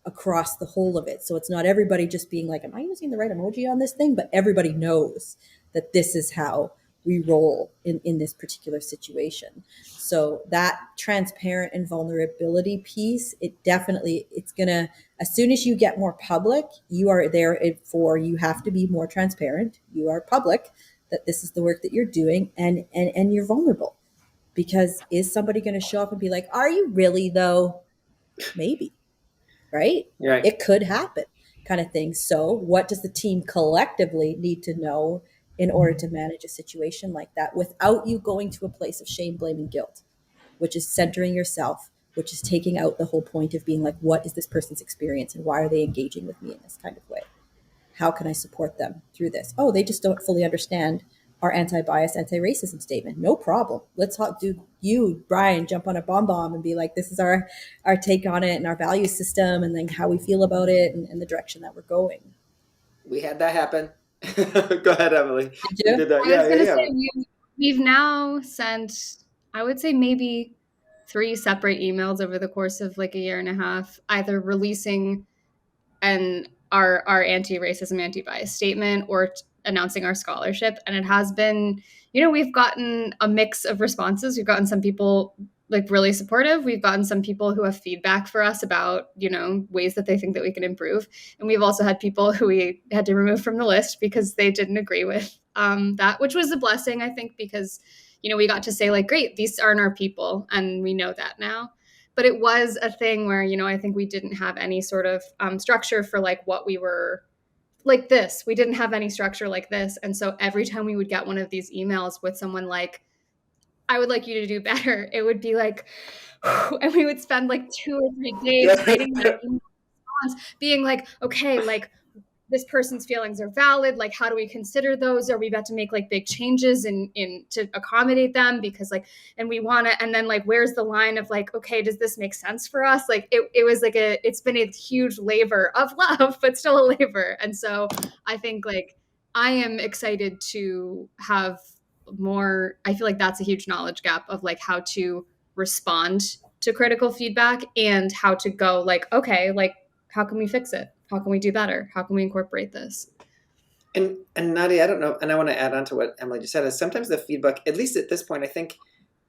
across the whole of it. So it's not everybody just being like, am I using the right emoji on this thing? But everybody knows that this is how we roll in this particular situation. So that transparent and vulnerability piece, it's gonna, as soon as you get more public, you are there for, you have to be more transparent. You are public, that this is the work that you're doing, and you're vulnerable. Because is somebody going to show up and be like, are you really though? Maybe, right? Right. It could happen, kind of thing. So what does the team collectively need to know in order to manage a situation like that without you going to a place of shame, blame, and guilt, which is centering yourself, which is taking out the whole point of being like, what is this person's experience and why are they engaging with me in this kind of way? How can I support them through this? Oh, they just don't fully understand our anti-bias, anti-racism statement. No problem. Let's do you, Brian, jump on a bomb and be like, this is our take on it and our value system, and then how we feel about it, and the direction that we're going. We had that happen. Go ahead, Emily. Did you? Did that. I was going to say, we've now sent I would say maybe 3 separate emails over the course of like a year and a half, either releasing our anti-racism, anti-bias statement or announcing our scholarship. And it has been, we've gotten a mix of responses. We've gotten some people like really supportive. We've gotten some people who have feedback for us about, ways that they think that we can improve. And we've also had people who we had to remove from the list because they didn't agree with that, which was a blessing, I think, because, we got to say like, great, these aren't our people. And we know that now. But it was a thing where, I think we didn't have any sort of structure for like what we were like this. We didn't have any structure like this. And so every time we would get one of these emails with someone like, I would like you to do better, it would be like, and we would spend like 2 or 3 days writing that email response, being like, okay, like this person's feelings are valid. Like, how do we consider those? Are we about to make like big changes in to accommodate them? Because like, and we want to, and then like, where's the line of like, okay, does this make sense for us? Like it was like it's been a huge labor of love, but still a labor. And so I think like, I am excited to have more, I feel like that's a huge knowledge gap of like how to respond to critical feedback and how to go like, okay, like, how can we fix it? How can we do better? How can we incorporate this? And Nadi, I don't know, and I want to add on to what Emily just said, is sometimes the feedback, at least at this point, I think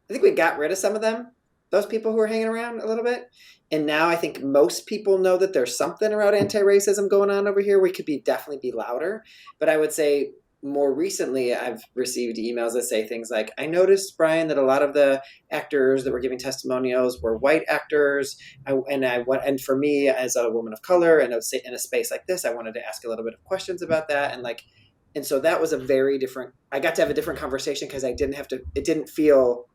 we got rid of some of them, those people who were hanging around a little bit. And now I think most people know that there's something around anti-racism going on over here. We could definitely be louder. But I would say more recently, I've received emails that say things like, I noticed, Brian, that a lot of the actors that were giving testimonials were white actors. And for me, as a woman of color and in a space like this, I wanted to ask a little bit of questions about that. And so that was I got to have a different conversation because it didn't feel,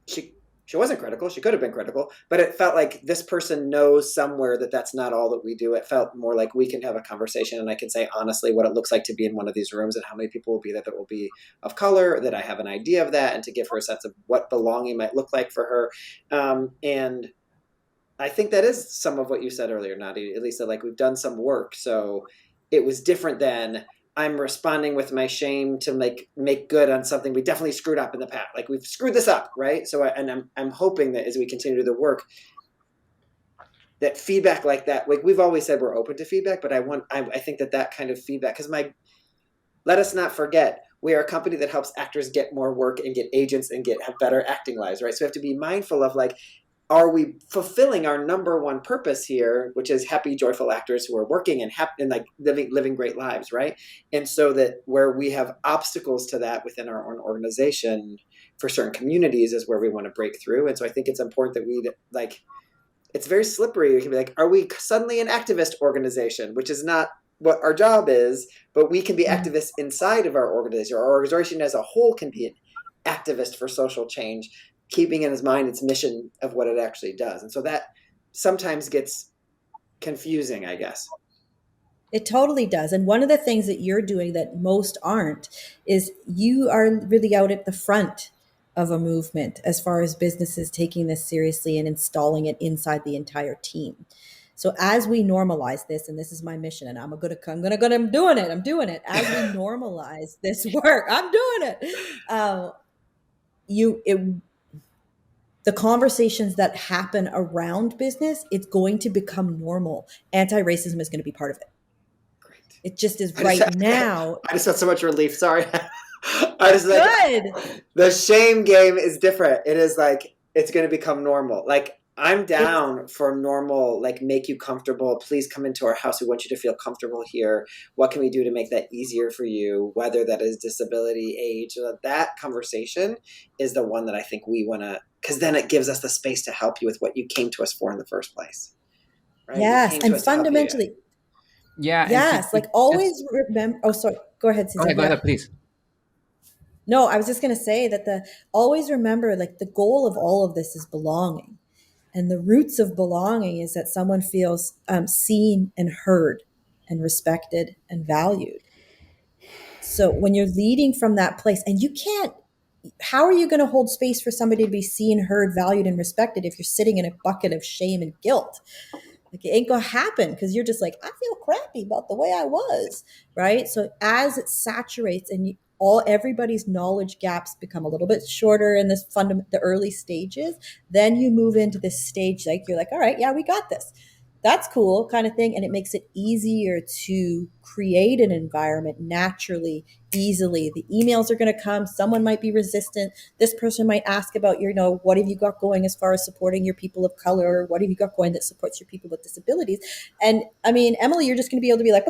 she wasn't critical. She could have been critical, but it felt like this person knows somewhere that that's not all that we do. It felt more like we can have a conversation and I can say honestly what it looks like to be in one of these rooms and how many people will be there that will be of color, that I have an idea of that, and to give her a sense of what belonging might look like for her. And I think that is some of what you said earlier, Nadi, at least that like we've done some work. So it was different than I'm responding with my shame to make good on something we definitely screwed up in the past. Like we've screwed this up, right? So I'm hoping that as we continue to do the work, that feedback like that, like we've always said we're open to feedback, but I think that kind of feedback, because let us not forget, we are a company that helps actors get more work and get agents and have better acting lives, right? So we have to be mindful of like, are we fulfilling our number one purpose here, which is happy, joyful actors who are working and happy and like living great lives, right? And so that where we have obstacles to that within our own organization for certain communities is where we want to break through. And so I think it's important that we like, it's very slippery. You can be like, are we suddenly an activist organization, which is not what our job is, but we can be activists inside of our organization. Our organization as a whole can be an activist for social change, keeping in his mind its mission of what it actually does. And so that sometimes gets confusing, I guess. It totally does. And one of the things that you're doing that most aren't is you are really out at the front of a movement as far as businesses taking this seriously and installing it inside the entire team. So as we normalize this, and this is my mission, and I'm doing it. As we normalize this work, I'm doing it. The conversations that happen around business, it's going to become normal. Anti-racism is going to be part of it. Great. It just is now. I just got so much relief. Sorry. I just Good. Like, the shame game is different. It is like, it's going to become normal. Like, I'm down for normal, like make you comfortable. Please come into our house. We want you to feel comfortable here. What can we do to make that easier for you? Whether that is disability, age, that conversation is the one that I think we want to, because then it gives us the space to help you with what you came to us for in the first place. Right? Yes. And fundamentally, yes, like always remember, oh, sorry, go ahead, Susan. Go ahead, please. No, I was just going to say that always remember, like the goal of all of this is belonging. And the roots of belonging is that someone feels seen and heard and respected and valued. So when you're leading from that place, and how are you going to hold space for somebody to be seen, heard, valued, and respected if you're sitting in a bucket of shame and guilt? Like it ain't going to happen because you're just like, I feel crappy about the way I was, right? So as it saturates and everybody's knowledge gaps become a little bit shorter in the early stages. Then you move into this stage, like you're like, all right, yeah, we got this. That's cool kind of thing. And it makes it easier to create an environment naturally, easily. The emails are going to come. Someone might be resistant. This person might ask about what have you got going as far as supporting your people of color? What have you got going that supports your people with disabilities? And I mean, Emily, you're just going to be able to be like,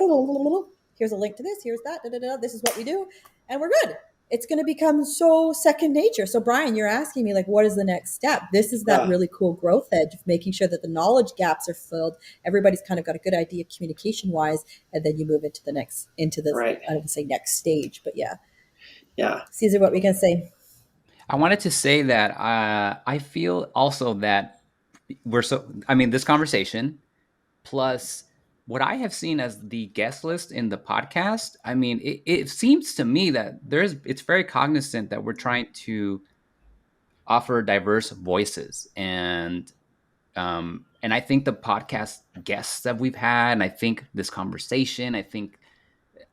here's a link to this, here's that, this is what we do, and we're good. It's going to become so second nature. So Brian, you're asking me like, what is the next step? This is that really cool growth edge of making sure that the knowledge gaps are filled. Everybody's kind of got a good idea communication wise, and then you move into the right. I don't say next stage, but yeah. Caesar, what we can say? I wanted to say that I feel also that this conversation plus what I have seen as the guest list in the podcast, I mean, it seems to me that it's very cognizant that we're trying to offer diverse voices, and I think the podcast guests that we've had, and I think this conversation, I think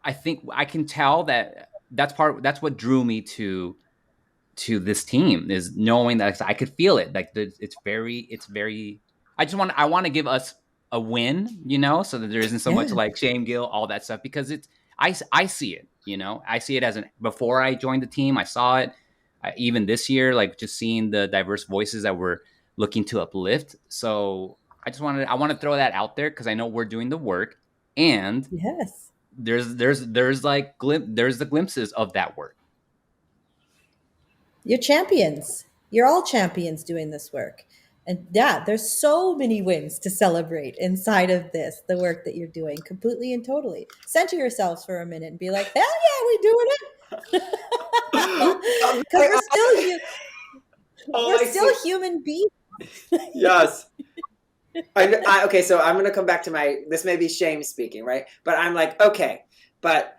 I can tell that that's what drew me to this team, is knowing that I could feel it. Like it's very. I want to give us a win, so that there isn't so much like shame, guilt, all that stuff, because I see it, I see it before I joined the team, I saw it, even this year, like just seeing the diverse voices that we're looking to uplift. So I want to throw that out there, because I know we're doing the work, and yes, there's the glimpses of that work. You're champions. You're all champions doing this work. And yeah, there's so many wins to celebrate inside of this, the work that you're doing completely and totally. Center yourselves for a minute and be like, hell yeah, we're doing it. Because we're still human beings. Yes. Okay, so I'm going to come back to this may be shame speaking, right? But I'm like, okay, but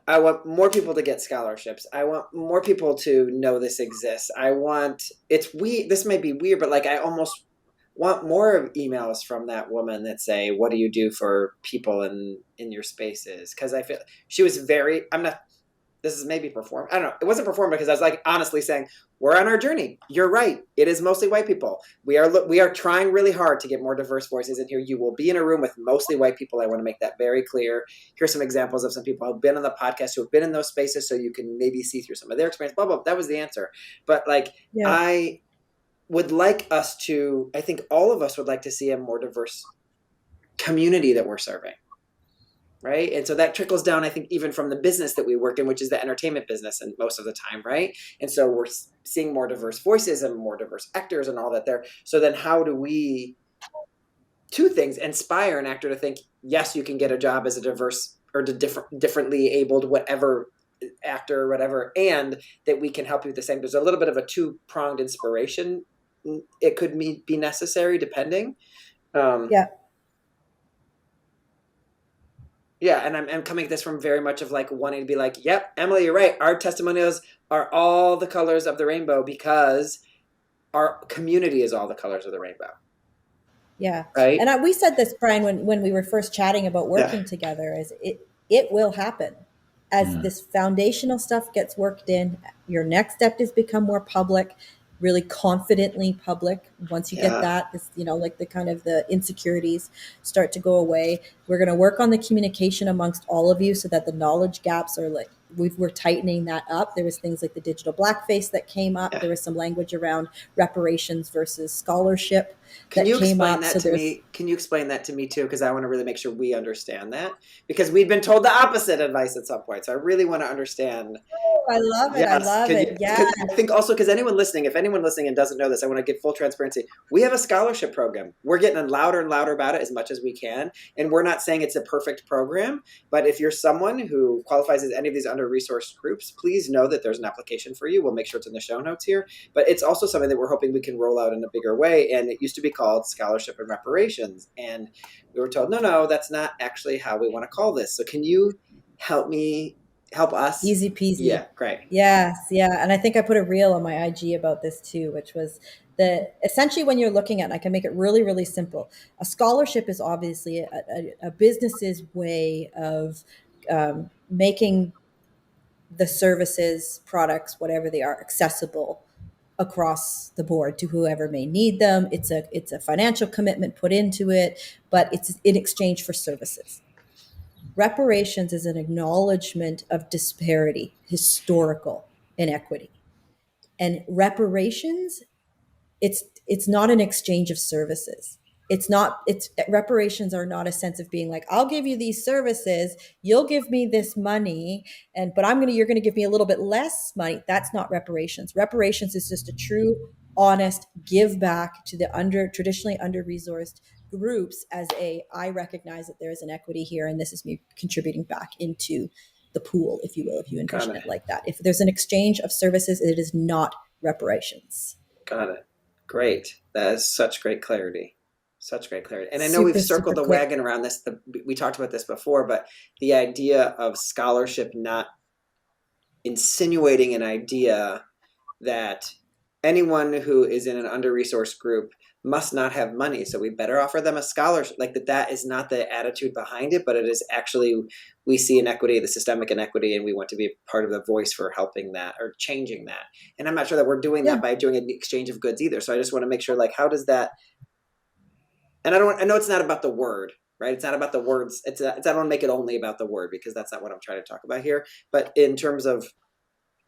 I want more people to get scholarships. I want more people to know this exists. This may be weird, but like I almost want more emails from that woman that say, what do you do for people in your spaces? Because I feel she was this is maybe perform. I don't know. It wasn't perform, because I was like honestly saying, we're on our journey. You're right. It is mostly white people. We are trying really hard to get more diverse voices in here. You will be in a room with mostly white people. I want to make that very clear. Here's some examples of some people who have been on the podcast, who have been in those spaces, so you can maybe see through some of their experience, blah, blah. That was the answer. But like, yeah. I would like us to, I think all of us would like to see a more diverse community that we're serving. Right. And so that trickles down, I think, even from the business that we work in, which is the entertainment business, and most of the time. Right. And so we're seeing more diverse voices and more diverse actors and all that there. So then how do we, two things, inspire an actor to think, yes, you can get a job as a diverse or differently abled, whatever actor or whatever, and that we can help you with the same. There's a little bit of a two-pronged inspiration. It could be necessary depending. Yeah, and I'm coming at this from very much of like wanting to be like, yep, Emily, you're right. Our testimonials are all the colors of the rainbow because our community is all the colors of the rainbow. Yeah. Right. And we said this, Brian, when we were first chatting about working together, is it will happen as this foundational stuff gets worked in. Your next step is become more public, really confidently public. Once you get that, this, like the kind of the insecurities start to go away. We're going to work on the communication amongst all of you so that the knowledge gaps are like, we're tightening that up. There was things like the digital blackface that came up. There was some language around reparations versus scholarship Can you explain that to me too? Because I want to really make sure we understand that, because we've been told the opposite advice at some point. So I really want to understand. Oh, I love it. I love it. Yeah. I think also, because if anyone listening and doesn't know this, I want to get full transparency. We have a scholarship program. We're getting louder and louder about it as much as we can. And we're not saying it's a perfect program, but if you're someone who qualifies as any of these under-resourced groups, please know that there's an application for you. We'll make sure it's in the show notes here. But it's also something that we're hoping we can roll out in a bigger way. And it used to be called Scholarship and Reparations. And we were told, no, that's not actually how we want to call this. So can you help us? Easy peasy. Yeah, great. Yes, yeah. And I think I put a reel on my IG about this too, which was that essentially when you're looking at, and I can make it really, really simple, a scholarship is obviously a business's way of making the services, products, whatever they are, accessible across the board to whoever may need them. It's a financial commitment put into it, but it's in exchange for services. Reparations is an acknowledgement of disparity, historical inequity. And reparations, it's not an exchange of services. It's reparations are not a sense of being like, I'll give you these services, you'll give me this money, but you're gonna give me a little bit less money. That's not reparations. Reparations is just a true, honest give back to the traditionally under-resourced groups I recognize that there is an equity here, and this is me contributing back into the pool, if you will, if you envision it like that. If there's an exchange of services, it is not reparations. Got it. Great. That is such great clarity. Such great clarity. And I know we've circled the wagon around this. We talked about this before, but the idea of scholarship not insinuating an idea that anyone who is in an under-resourced group must not have money, so we better offer them a scholarship. Like that is not the attitude behind it, but it is actually, we see inequity, the systemic inequity, and we want to be part of the voice for helping that or changing that. And I'm not sure that we're doing that by doing an exchange of goods either. So I just want to make sure, like, how does that, and I know it's not about the word, right? It's not about the words. I don't want to make it only about the word, because that's not what I'm trying to talk about here. But in terms of,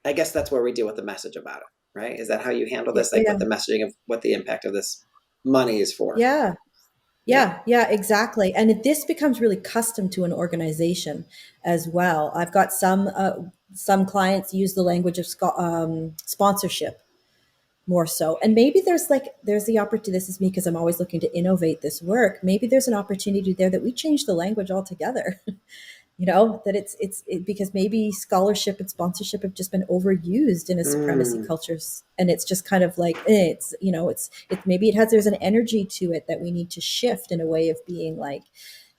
I guess that's where we deal with the message about it, right? Is that how you handle this? Like with the messaging of what the impact of this money is for? Yeah, exactly. And this becomes really custom to an organization as well. I've got some clients use the language of sponsorship more so. And maybe there's the opportunity, this is me because I'm always looking to innovate this work. Maybe there's an opportunity there that we change the language altogether. That it's because maybe scholarship and sponsorship have just been overused in a supremacy cultures, and it's just kind of like maybe there's an energy to it that we need to shift in a way of being like,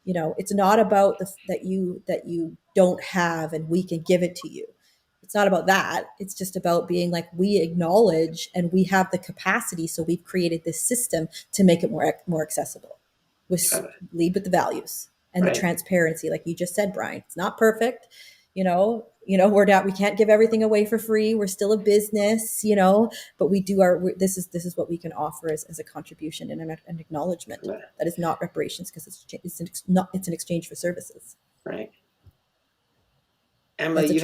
it's not about that you don't have and we can give it to you. It's not about that. It's just about being like, we acknowledge and we have the capacity, so we've created this system to make it more accessible. Lead with the values. And the transparency, like you just said, Brian, it's not perfect. We can't give everything away for free. We're still a business, but we do this is what we can offer as a contribution and an acknowledgement. That is not reparations, because it's an exchange for services. Right. Emily,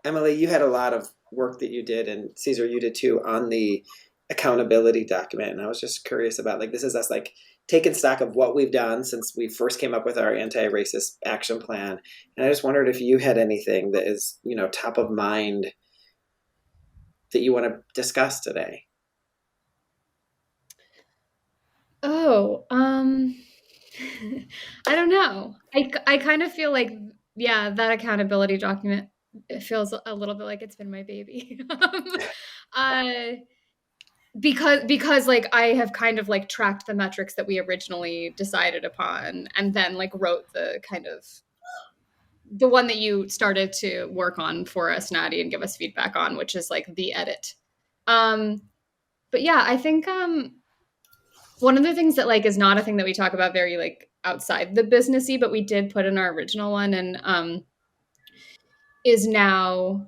Emily, you had a lot of work that you did, and Caesar, you did too, on the accountability document. And I was just curious about, like, this is us like taking stock of what we've done since we first came up with our anti-racist action plan. And I just wondered if you had anything that is, top of mind that you want to discuss today. Oh, I don't know. I kind of feel like, that accountability document, it feels a little bit like it's been my baby. Because like I have kind of like tracked the metrics that we originally decided upon, and then like wrote the kind of the one that you started to work on for us, Nadi, and give us feedback on, which is like the edit. But yeah, I think one of the things that like is not a thing that we talk about very like outside the businessy, but we did put in our original one, and is now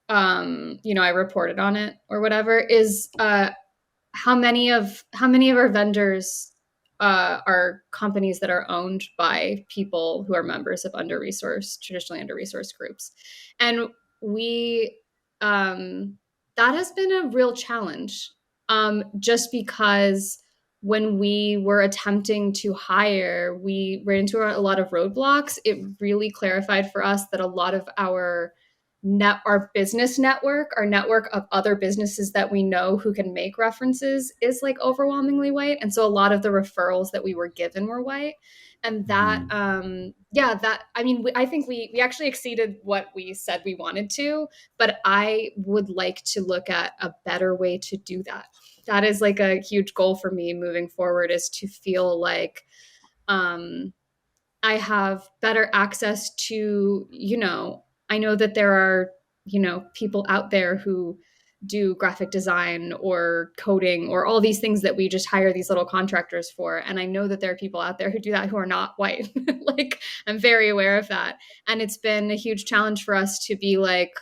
I reported on it or whatever, is how many of our vendors are companies that are owned by people who are members of traditionally under-resourced groups. And we, that has been a real challenge, just because when we were attempting to hire, we ran into a lot of roadblocks. It really clarified for us that a lot of our business network, our network of other businesses that we know who can make references, is like overwhelmingly white. And so a lot of the referrals that we were given were white. And that, I think we actually exceeded what we said we wanted to, but I would like to look at a better way to do that. That is like a huge goal for me moving forward, is to feel like, I have better access to, I know that there are, people out there who do graphic design or coding or all these things that we just hire these little contractors for. And I know that there are people out there who do that who are not white. Like, I'm very aware of that. And it's been a huge challenge for us to be like,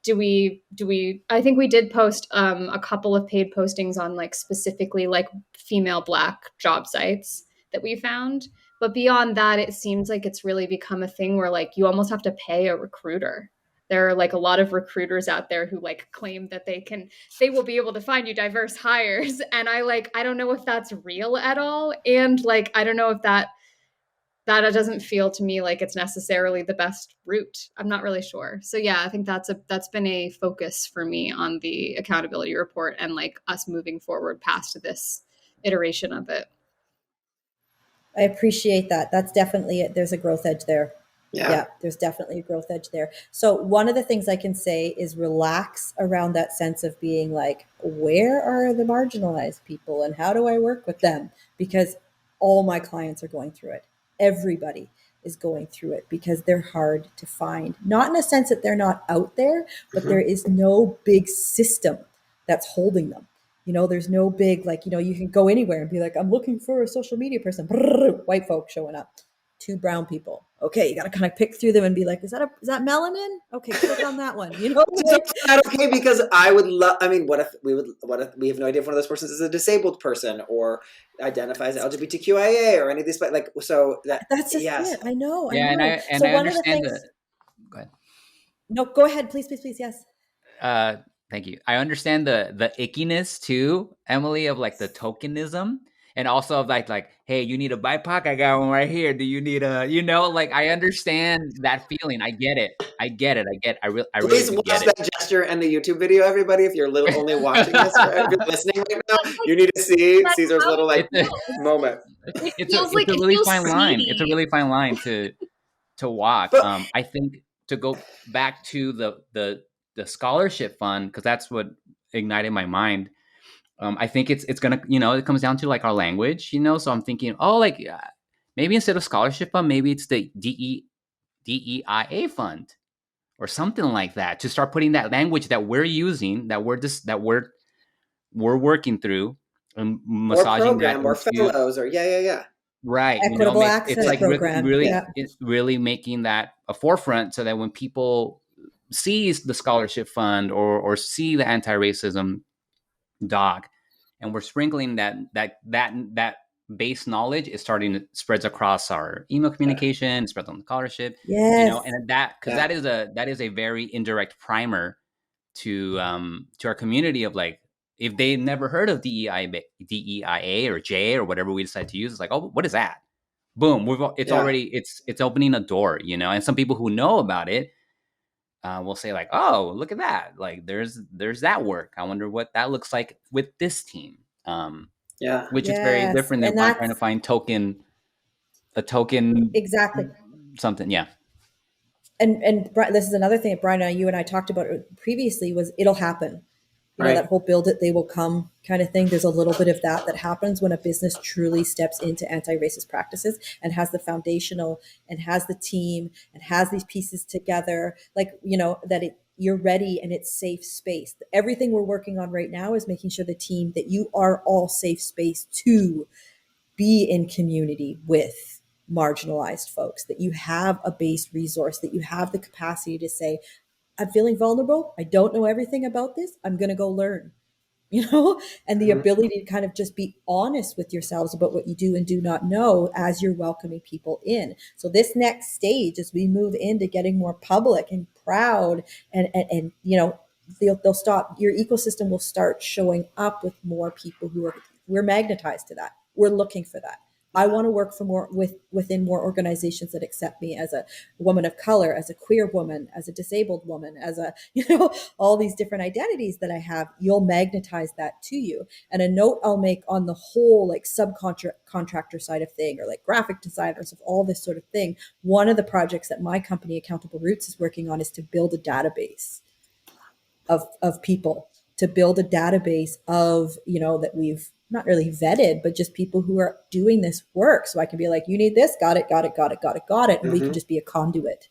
do we, I think we did post a couple of paid postings on like specifically like female Black job sites that we found. But beyond that, it seems like it's really become a thing where like you almost have to pay a recruiter. There are like a lot of recruiters out there who like claim that they will be able to find you diverse hires. And I don't know if that's real at all. And like, I don't know if that doesn't feel to me like it's necessarily the best route. I'm not really sure. So yeah, I think that's been a focus for me on the accountability report and like us moving forward past this iteration of it. I appreciate that. That's definitely it. There's a growth edge there. Yeah, there's definitely a growth edge there. So one of the things I can say is relax around that sense of being like, where are the marginalized people and how do I work with them? Because all my clients are going through it. Everybody is going through it because they're hard to find. Not in a sense that they're not out there, but there is no big system that's holding them. You know, there's no big, like, you know, you can go anywhere and be like, I'm looking for a social media person. Brrr, white folk showing up. 2 brown people. Okay, you got to kind of pick through them and be like, is that melanin? Okay, click on that one. You know, like, Is that okay? Because I would love. I mean, what if we have no idea if one of those persons is a disabled person or identifies LGBTQIA or any of these, but like, so that's just yes. it. I know. Yeah, I know. and So I one of the understand things. Go ahead. No, go ahead, please. Yes. Thank you. I understand the ickiness too, Emily, of like the tokenism, and also of like, hey, you need a BIPOC? I got one right here. Do you need a, like, I understand that feeling. I get it. I really Please do watch get it. that gesture and the YouTube video, everybody. If you're only watching this, or if you're listening right now, you need to see Caesar's little like moment. It's a really fine line. It's a really fine line to walk. But, I think to go back to the scholarship fund, because that's what ignited my mind. I think it's gonna, it comes down to like our language, so I'm thinking, maybe instead of scholarship fund, maybe it's the DEIA fund or something like that, to start putting that language that we're using, that we're working through, and massaging or program that or into, fellows or yeah. Right. Equitable access it's like program. really making that a forefront, so that when people sees the scholarship fund or see the anti-racism doc, and we're sprinkling that base knowledge, is starting to spreads across our email communication, spreads on the scholarship, Yes. and that is a very indirect primer to our community of like, if they never heard of DEIA or J or whatever we decide to use, it's like, oh, what is that? Boom, it's opening a door, and some people who know about it will say like, oh, look at that, like there's that work. I wonder what that looks like with this team. Which is very different than trying to find a token exactly something. Yeah. And this is another thing that Brian and you and I talked about previously, was it'll happen. You know, that whole build it, they will come kind of thing. There's a little bit of that happens when a business truly steps into anti-racist practices and has the foundational and has the team and has these pieces together, like, that you're ready and it's safe space. Everything we're working on right now is making sure the team, that you are all safe space to be in community with marginalized folks, that you have a base resource, that you have the capacity to say, I'm feeling vulnerable. I don't know everything about this. I'm going to go learn, and the ability to kind of just be honest with yourselves about what you do and do not know as you're welcoming people in. So this next stage, as we move into getting more public and proud and they'll stop, your ecosystem will start showing up with more people we're magnetized to that. We're looking for that. I want to work for more within more organizations that accept me as a woman of color, as a queer woman, as a disabled woman, as a, all these different identities that I have. You'll magnetize that to you. And a note I'll make on the whole, like subcontractor side of thing, or like graphic designers of all this sort of thing. One of the projects that my company, Accountable Roots, is working on is to build a database of people, to build a database of, that we've not really vetted, but just people who are doing this work. So I can be like, you need this, got it. And we can just be a conduit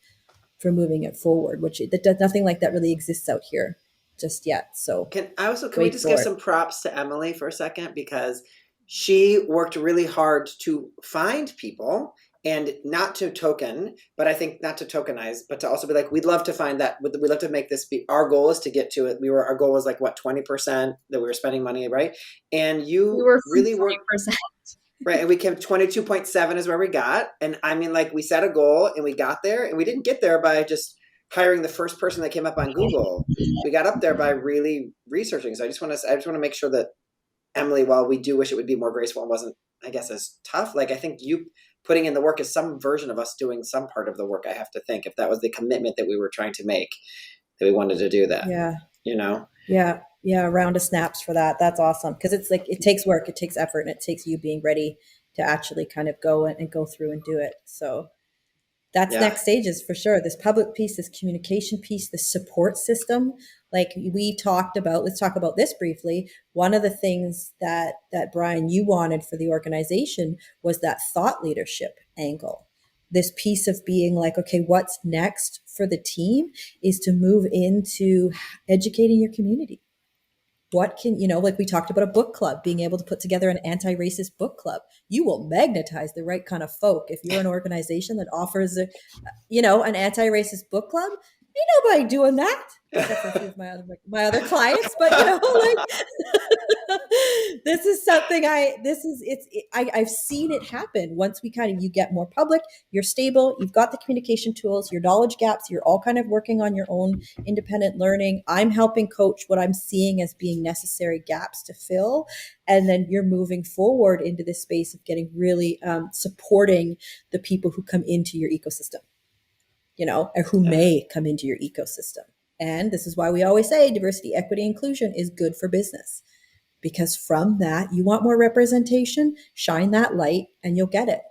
for moving it forward, which nothing like that really exists out here just yet. So can we just give some props to Emily for a second? Because she worked really hard to find people and not to token, but I think not to tokenize, but to also be like, we'd love to find that, we'd love to make this be, our goal is to get to it. Our goal was like, what, 20% that we were spending money, right? And you We were really 20%. worked, right? And we came 22.7 is where we got. And I mean, like we set a goal and we got there, and we didn't get there by just hiring the first person that came up on Google. We got up there by really researching. So I just want to make sure that Emily, while we do wish it would be more graceful and wasn't, I guess, as tough, like I think you putting in the work is some version of us doing some part of the work. I have to think if that was the commitment that we were trying to make, that we wanted to do that. Yeah. You know? Yeah. Yeah. A round of snaps for that. That's awesome. Because it's like, it takes work, it takes effort, and it takes you being ready to actually kind of go and go through and do it. So that's next stages for sure. This public piece, this communication piece, the support system. Like we talked about, let's talk about this briefly. One of the things that Brian, you wanted for the organization was that thought leadership angle. This piece of being like, okay, what's next for the team is to move into educating your community. What can, like we talked about a book club, being able to put together an anti-racist book club. You will magnetize the right kind of folk if you're an organization that offers, an anti-racist book club. Ain't nobody doing that except for a few of my other clients, but this is something I've seen it happen. Once you get more public, you're stable, you've got the communication tools, your knowledge gaps, you're all kind of working on your own independent learning. I'm helping coach what I'm seeing as being necessary gaps to fill. And then you're moving forward into this space of getting really supporting the people who come into your ecosystem, or who may come into your ecosystem. And this is why we always say diversity, equity, inclusion is good for business. Because from that, you want more representation, shine that light and you'll get it,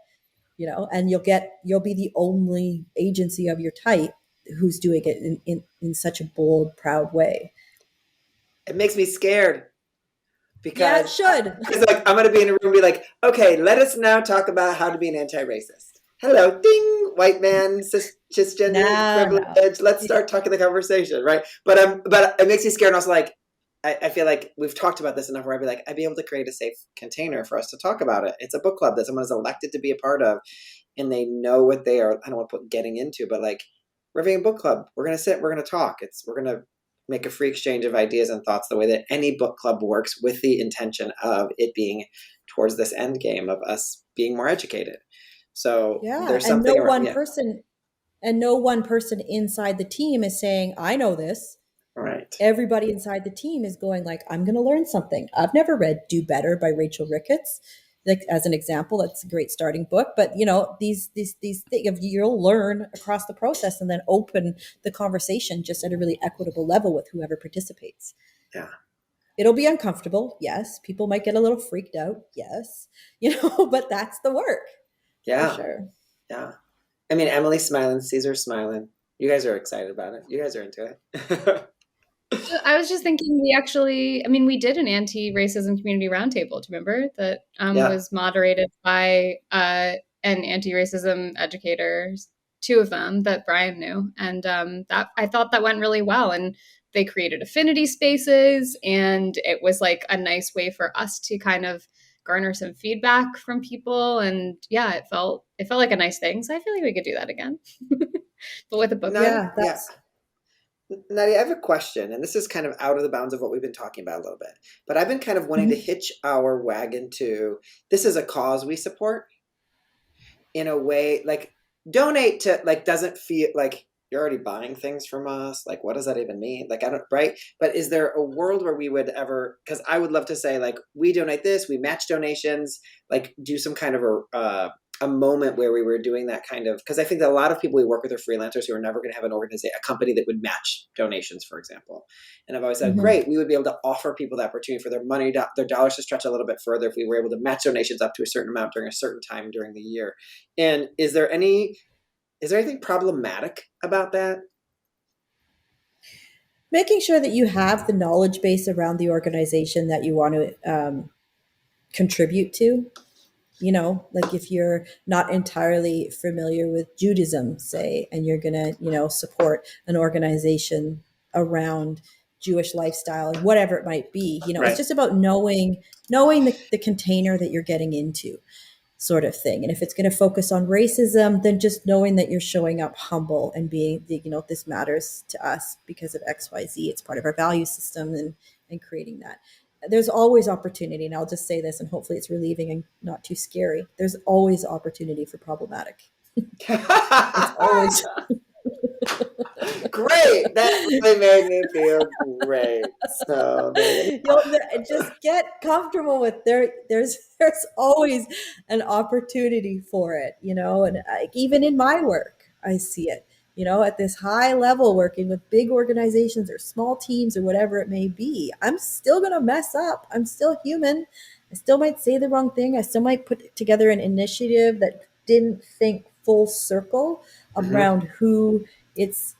and you'll be the only agency of your type who's doing it in such a bold, proud way. It makes me scared because yeah, it should. It's like, I'm going to be in a room and be like, okay, let us now talk about how to be an anti-racist. Hello, ding, white man, cisgender privilege. Let's start talking the conversation, right? But it makes me scared. And also like, I feel like we've talked about this enough where I'd be able to create a safe container for us to talk about it. It's a book club that someone is elected to be a part of, and they know what they are. I don't want to put getting into, but like we're having a book club. We're going to sit, we're going to talk. We're going to make a free exchange of ideas and thoughts the way that any book club works, with the intention of it being towards this end game of us being more educated. So there's something no one person inside the team is saying, I know this. Right. Everybody inside the team is going like, I'm going to learn something. I've never read Do Better by Rachel Ricketts, like as an example. That's a great starting book. But these things you'll learn across the process, and then open the conversation just at a really equitable level with whoever participates. Yeah. It'll be uncomfortable. Yes. People might get a little freaked out. Yes. But that's the work. Yeah. For sure. Yeah. I mean, Emily's smiling, Caesar's smiling. You guys are excited about it. You guys are into it. I was just thinking, we did an anti-racism community roundtable. Do you remember that was moderated by an anti-racism educators, two of them that Brian knew, and that I thought that went really well. And they created affinity spaces, and it was like a nice way for us to kind of garner some feedback from people. And yeah, it felt like a nice thing. So I feel like we could do that again, but with a book. Nadi, I have a question, and this is kind of out of the bounds of what we've been talking about a little bit, but I've been kind of wanting to hitch our wagon to, this is a cause we support in a way, like donate to, like, doesn't feel like you're already buying things from us. Like, what does that even mean? Like, I don't, right? But is there a world where we would ever, because I would love to say, like, we donate this, we match donations, like do some kind of a moment where we were doing that kind of, because I think that a lot of people we work with are freelancers who are never going to have a company that would match donations, for example. And I've always said, great, we would be able to offer people the opportunity for their money, their dollars to stretch a little bit further if we were able to match donations up to a certain amount during a certain time during the year. And is there anything problematic about that? Making sure that you have the knowledge base around the organization that you want to contribute to. Like if you're not entirely familiar with Judaism, say, and you're going to, support an organization around Jewish lifestyle, whatever it might be, Right. It's just about knowing the container that you're getting into. sort of thing. And if it's going to focus on racism, then just knowing that you're showing up humble and being, this matters to us because of XYZ. It's part of our value system, and creating that. There's always opportunity. And I'll just say this, and hopefully it's relieving and not too scary. There's always opportunity for problematic. It's always great. That really made me feel great. So you'll just get comfortable with there's always an opportunity for it, and even in my work, I see it, at this high level, working with big organizations or small teams or whatever it may be. I'm still going to mess up. I'm still human. I still might say the wrong thing. I still might put together an initiative that didn't think full circle around who it's,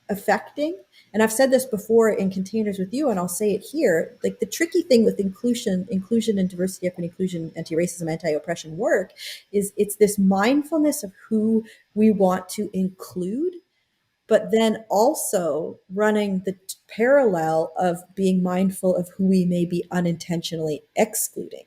affecting. And I've said this before in containers with you, and I'll say it here. Like, the tricky thing with inclusion and diversity, equity, inclusion, anti-racism, anti-oppression work is it's this mindfulness of who we want to include, but then also running the parallel of being mindful of who we may be unintentionally excluding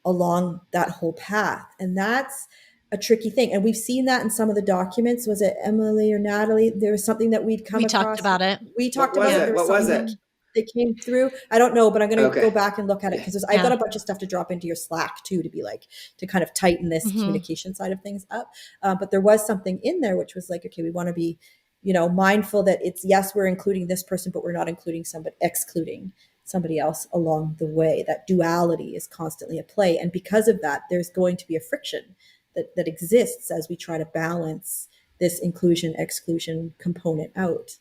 along that whole path. And that's a tricky thing. And we've seen that in some of the documents. Was it Emily or Natalie? There was something that we'd come across. We talked about it. We talked about it. What was it? That came through. I don't know, but I'm going to go back and look at it, because I've got a bunch of stuff to drop into your Slack too, to kind of tighten this communication side of things up. But there was something in there which was like, okay, we want to be, mindful that it's, yes, we're including this person, but we're not excluding somebody else along the way. That duality is constantly at play. And because of that, there's going to be a friction that exists as we try to balance this inclusion, exclusion component out.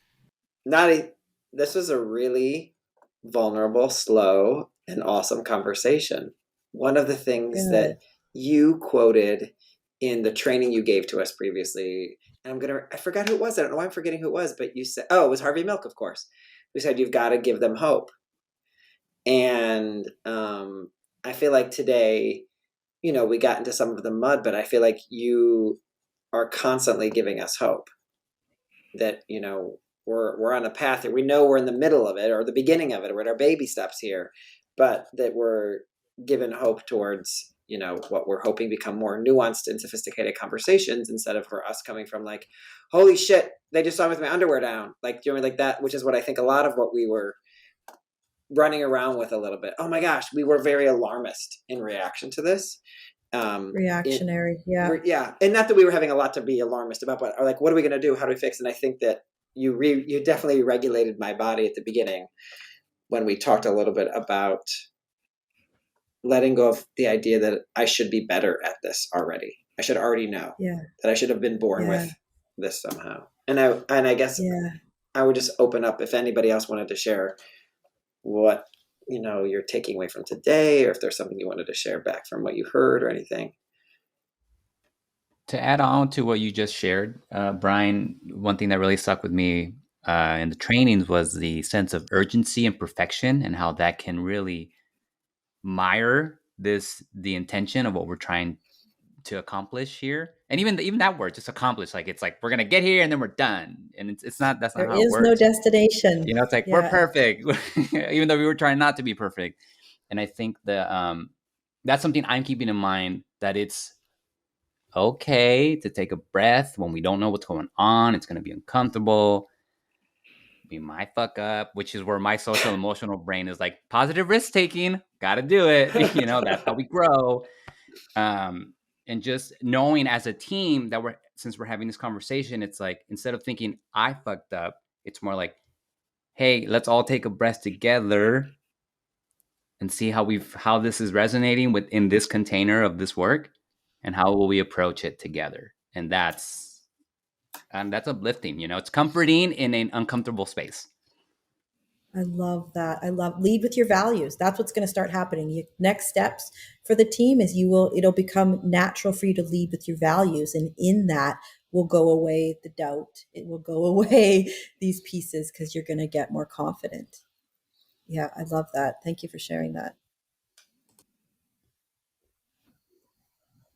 Nadi, this was a really vulnerable, slow, and awesome conversation. One of the things that you quoted in the training you gave to us previously, and I forgot who it was. I don't know why I'm forgetting who it was, but you said, it was Harvey Milk, of course. We said, you've got to give them hope. And I feel like today, we got into some of the mud, but I feel like you are constantly giving us hope that, we're on a path that we know we're in the middle of it, or the beginning of it, or at our baby steps here, but that we're given hope towards, what we're hoping become more nuanced and sophisticated conversations, instead of for us coming from like, holy shit, they just saw me with my underwear down. Like, like that, which is what I think a lot of what we were running around with a little bit. Oh my gosh, we were very alarmist in reaction to this. Reactionary. Yeah. And not that we were having a lot to be alarmist about, but like, what are we going to do? How do we fix? And I think that you definitely regulated my body at the beginning when we talked a little bit about letting go of the idea that I should be better at this already. I should already know that I should have been born with this somehow. And I guess I would just open up if anybody else wanted to share what you're taking away from today, or if there's something you wanted to share back from what you heard or anything. To add on to what you just shared, Brian, one thing that really stuck with me in the trainings was the sense of urgency and perfection, and how that can really mire the intention of what we're trying to accomplish here. And even that word, just accomplish, like, it's like we're gonna get here and then we're done, and that's not how it works. There is no destination. It's like we're perfect, even though we were trying not to be perfect. And I think that that's something I'm keeping in mind, that it's okay to take a breath when we don't know what's going on. It's going to be uncomfortable. We might fuck up, which is where my social emotional brain is like, positive risk taking, got to do it. That's how we grow. And just knowing as a team that since we're having this conversation, it's like, instead of thinking I fucked up, it's more like, hey, let's all take a breath together and see how this is resonating within this container of this work, and how will we approach it together. And that's uplifting. It's comforting in an uncomfortable space. I love that. Lead with your values. That's what's going to start happening. Next steps for the team is it'll become natural for you to lead with your values. And in that will go away the doubt. It will go away these pieces, because you're going to get more confident. Yeah, I love that. Thank you for sharing that.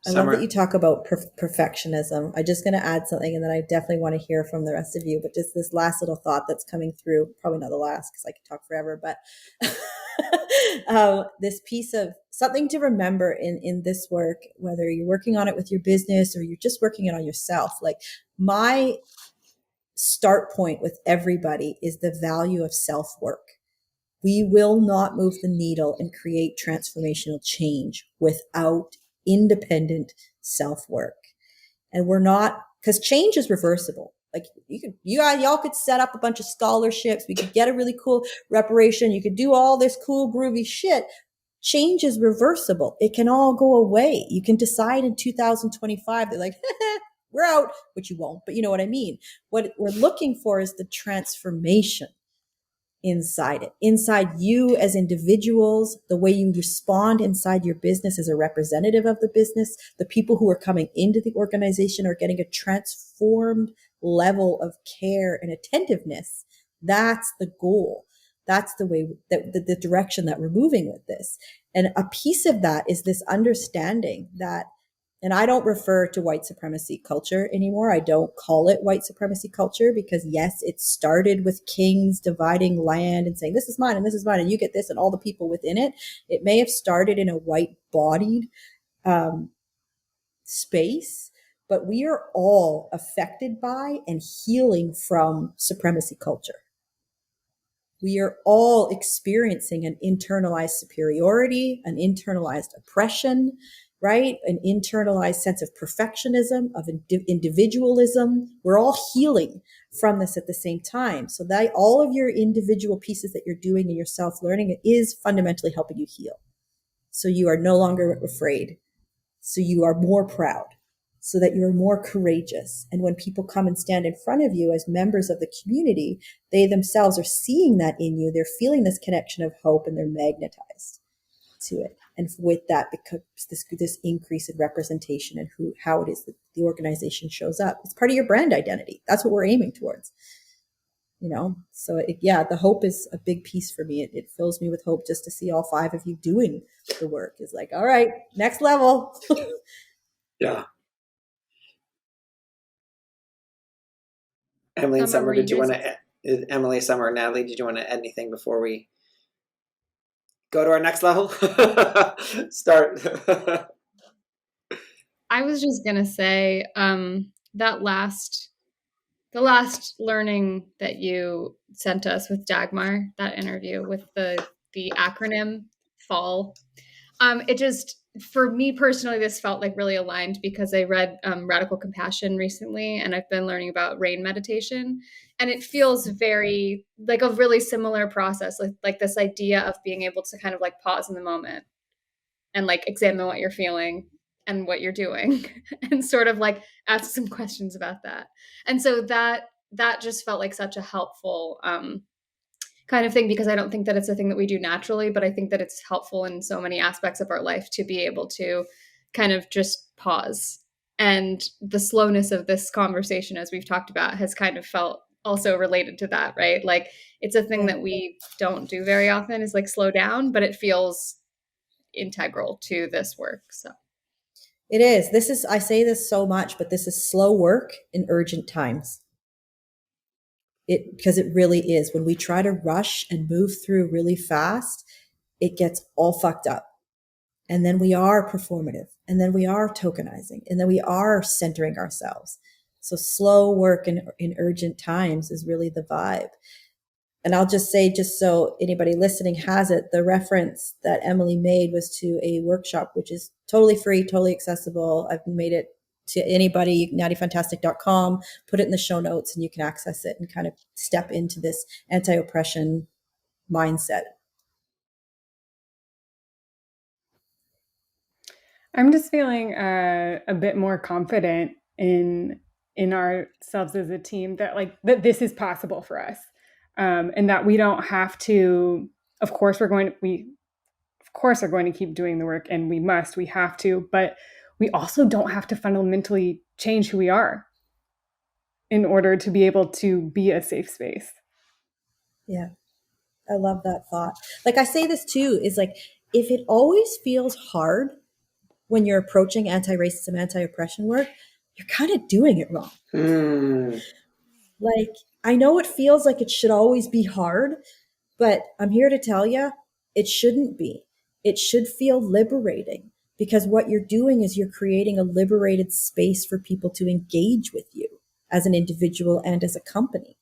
I love that you talk about perfectionism. I'm just going to add something, and then I definitely want to hear from the rest of you. But just this last little thought that's coming through, probably not the last, because I could talk forever, but this piece of something to remember in this work, whether you're working on it with your business or you're just working it on yourself. Like, my start point with everybody is the value of self-work. We will not move the needle and create transformational change without independent self-work. And we're not, because change is reversible. Like, y'all could set up a bunch of scholarships. We could get a really cool reparation. You could do all this cool groovy shit. Change is reversible. It can all go away. You can decide in 2025 that, like, we're out, which you won't, but you know what I mean. What we're looking for is the transformation inside you as individuals, the way you respond inside your business as a representative of the business. The people who are coming into the organization are getting a transformed level of care and attentiveness. That's the goal. That's the way, that the direction that we're moving with this. And a piece of that is this understanding that, and I don't refer to white supremacy culture anymore. I don't call it white supremacy culture, because yes, it started with kings dividing land and saying, this is mine and this is mine and you get this, and all the people within it. It may have started in a white bodied space, but we are all affected by and healing from supremacy culture. We are all experiencing an internalized superiority, an internalized oppression, right? An internalized sense of perfectionism, of individualism. We're all healing from this at the same time. So that all of your individual pieces that you're doing in your self-learning is fundamentally helping you heal. So you are no longer afraid. So you are more proud, so that you're more courageous. And when people come and stand in front of you as members of the community, they themselves are seeing that in you. They're feeling this connection of hope, and they're magnetized to it. And with that becomes this increase in representation and how it is that the organization shows up. It's part of your brand identity. That's what we're aiming towards. You know, so the hope is a big piece for me. It fills me with hope just to see all 5 of you doing the work. Is like, all right, next level. Yeah. Emily and Summer, did you want to? Emily, Summer, Natalie, did you want to add anything before we go to our next level? Start. I was just gonna say the last learning that you sent us with Dagmar, that interview with the acronym FALL. It just, for me personally, this felt like really aligned, because I read Radical Compassion recently, and I've been learning about rain meditation, and it feels very like a really similar process, like this idea of being able to kind of like pause in the moment and like examine what you're feeling and what you're doing and sort of like ask some questions about that. And so that just felt like such a helpful kind of thing, because I don't think that it's a thing that we do naturally, but I think that it's helpful in so many aspects of our life to be able to kind of just pause. And the slowness of this conversation, as we've talked about, has kind of felt also related to that, right? Like, it's a thing that we don't do very often, is like slow down, but it feels integral to this work. So it is. I say this so much, but this is slow work in urgent times. Because it really is. When we try to rush and move through really fast, it gets all fucked up. And then we are performative, and then we are tokenizing, and then we are centering ourselves. So slow work in urgent times is really the vibe. And I'll just say, just so anybody listening has it, the reference that Emily made was to a workshop, which is totally free, totally accessible. I've made it to anybody, nadifantastic.com, put it in the show notes, and you can access it and kind of step into this anti-oppression mindset. I'm just feeling a bit more confident in ourselves as a team, that this is possible for us, and that we don't have to. Of course, are going to keep doing the work, and we have to, but we also don't have to fundamentally change who we are in order to be able to be a safe space. Yeah, I love that thought. Like, I say this too, is like, if it always feels hard when you're approaching anti-racism, anti-oppression work, you're kind of doing it wrong. Like, I know it feels like it should always be hard, but I'm here to tell you, It shouldn't be. It should feel liberating, because what you're doing is you're creating a liberated space for people to engage with you as an individual and as a company.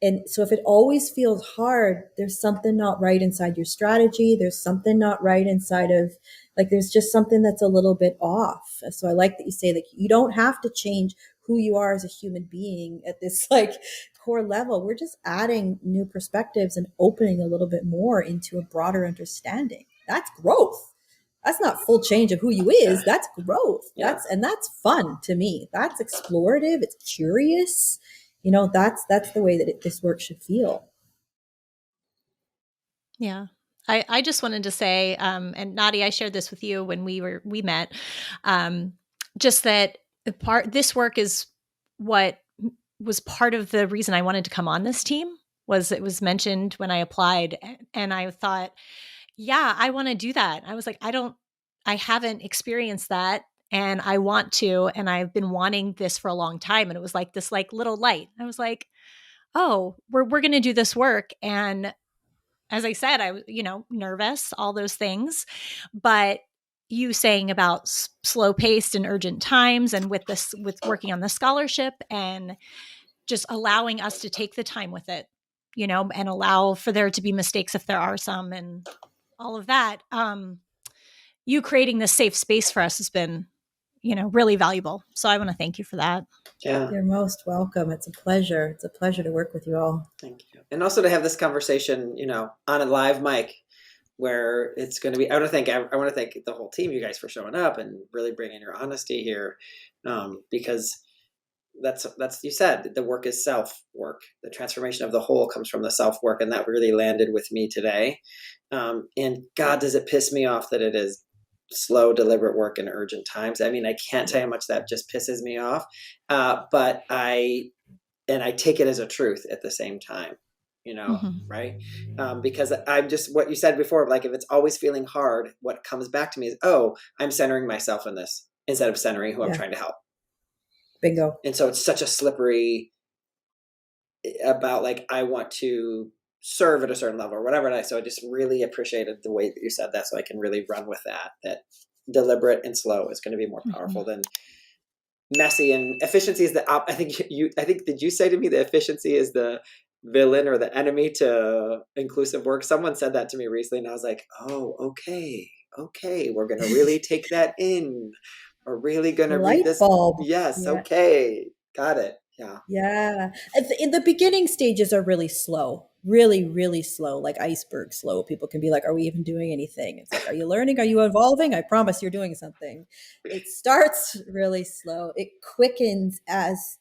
And so if it always feels hard, there's something not right inside your strategy. There's something not right inside of, like, there's just something that's a little bit off. So I like that you say that you don't have to change who you are as a human being at this like core level. We're just adding new perspectives and opening a little bit more into a broader understanding. That's growth. That's not full change of who you is. That's growth. Yeah. That's fun to me. That's explorative. It's curious. That's the way that this work should feel. Yeah. I just wanted to say, and Nadi, I shared this with you when we met, just that this work is what was part of the reason I wanted to come on this team. It was mentioned when I applied, and I thought, yeah, I want to do that. I was like, I haven't experienced that, and I want to, and I've been wanting this for a long time. And it was like this like little light. I was like, oh, we're going to do this work. And as I said, I was, nervous, all those things, but you saying about slow paced and urgent times, and with working on the scholarship and just allowing us to take the time with it, and allow for there to be mistakes if there are some, and all of that. You creating this safe space for us has been, really valuable. So I want to thank you for that. Yeah. You're most welcome. It's a pleasure. It's a pleasure to work with you all. Thank you. And also to have this conversation, on a live mic, where it's going to be, I want to thank the whole team, you guys, for showing up and really bringing your honesty here. Because that's, you said, the work is self work. The transformation of the whole comes from the self work. And that really landed with me today. And God, does it piss me off that it is slow, deliberate work in urgent times. I mean, I can't tell you how much that just pisses me off. But I take it as a truth at the same time, right? Because I'm just, what you said before, like, if it's always feeling hard, what comes back to me is, oh, I'm centering myself in this instead of centering who I'm trying to help. Bingo. And so it's such a slippery about, like, I want to serve at a certain level or whatever. So I just really appreciated the way that you said that, so I can really run with that deliberate and slow is going to be more powerful than messy. And efficiency is I think did you say to me that efficiency is the villain or the enemy to inclusive work? Someone said that to me recently, and I was like, oh, okay, we're going to really take that in. We're really going to read this. Bulb. Yes. Yeah. Okay. Got it. Yeah. Yeah. In the beginning stages are really slow, really, really slow, like iceberg slow. People can be like, are we even doing anything? It's like, are you learning? Are you evolving? I promise you're doing something. It starts really slow. It quickens as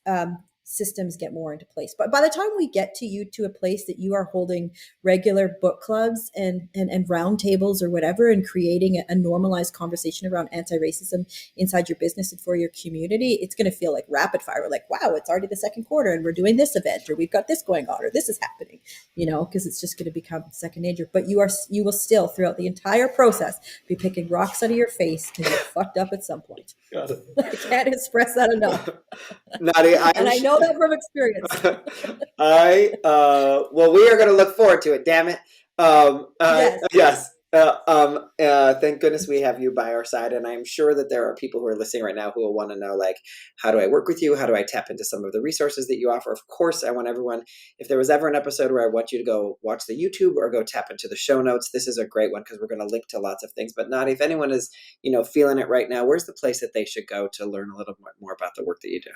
systems get more into place. But by the time we get to a place that you are holding regular book clubs and roundtables or whatever, and creating a normalized conversation around anti-racism inside your business and for your community, it's going to feel like rapid fire. We're like, wow, it's already the second quarter and we're doing this event, or we've got this going on, or this is happening, because it's just going to become second nature. But you will still, throughout the entire process, be picking rocks out of your face because you're fucked up at some point. Got it. I can't express that enough. Nadi, and I know that from experience. Well, we are going to look forward to it. Damn it. Yes. Thank goodness we have you by our side, and I'm sure that there are people who are listening right now who will want to know, like, how do I work with you? How do I tap into some of the resources that you offer? Of course, I want everyone, if there was ever an episode where I want you to go watch the YouTube or go tap into the show notes, this is a great one because we're going to link to lots of things. But Nadi, if anyone is, feeling it right now, where's the place that they should go to learn a little bit more about the work that you do?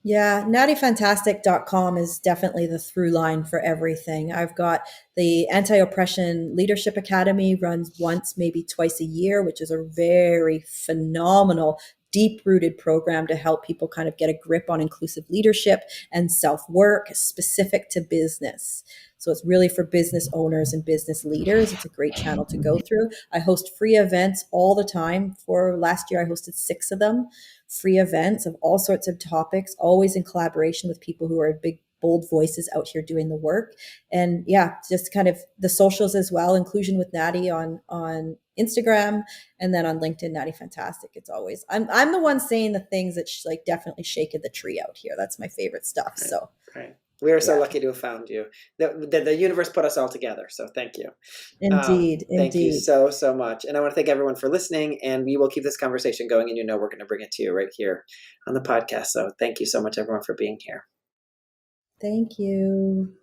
Yeah, nadifantastic.com is definitely the through line for everything. I've got the Anti-Oppression Leadership Academy, runs once, maybe twice a year, which is a very phenomenal, deep-rooted program to help people kind of get a grip on inclusive leadership and self-work specific to business. So it's really for business owners and business leaders. It's a great channel to go through. I host free events all the time. For last year, I hosted 6 of them. Free events of all sorts of topics, always in collaboration with people who are big, bold voices out here doing the work. And yeah, just kind of the socials as well. Inclusion with Nadi on Instagram, and then on LinkedIn, Nadi Fantastic. It's always, I'm the one saying the things that definitely shaking the tree out here. That's my favorite stuff. Right. So Right. We are so Yeah. lucky to have found you. The universe put us all together. So thank you. Indeed. Thank you Indeed. so much. And I want to thank everyone for listening, and we will keep this conversation going, and we're going to bring it to you right here on the podcast. So thank you so much, everyone, for being here. Thank you.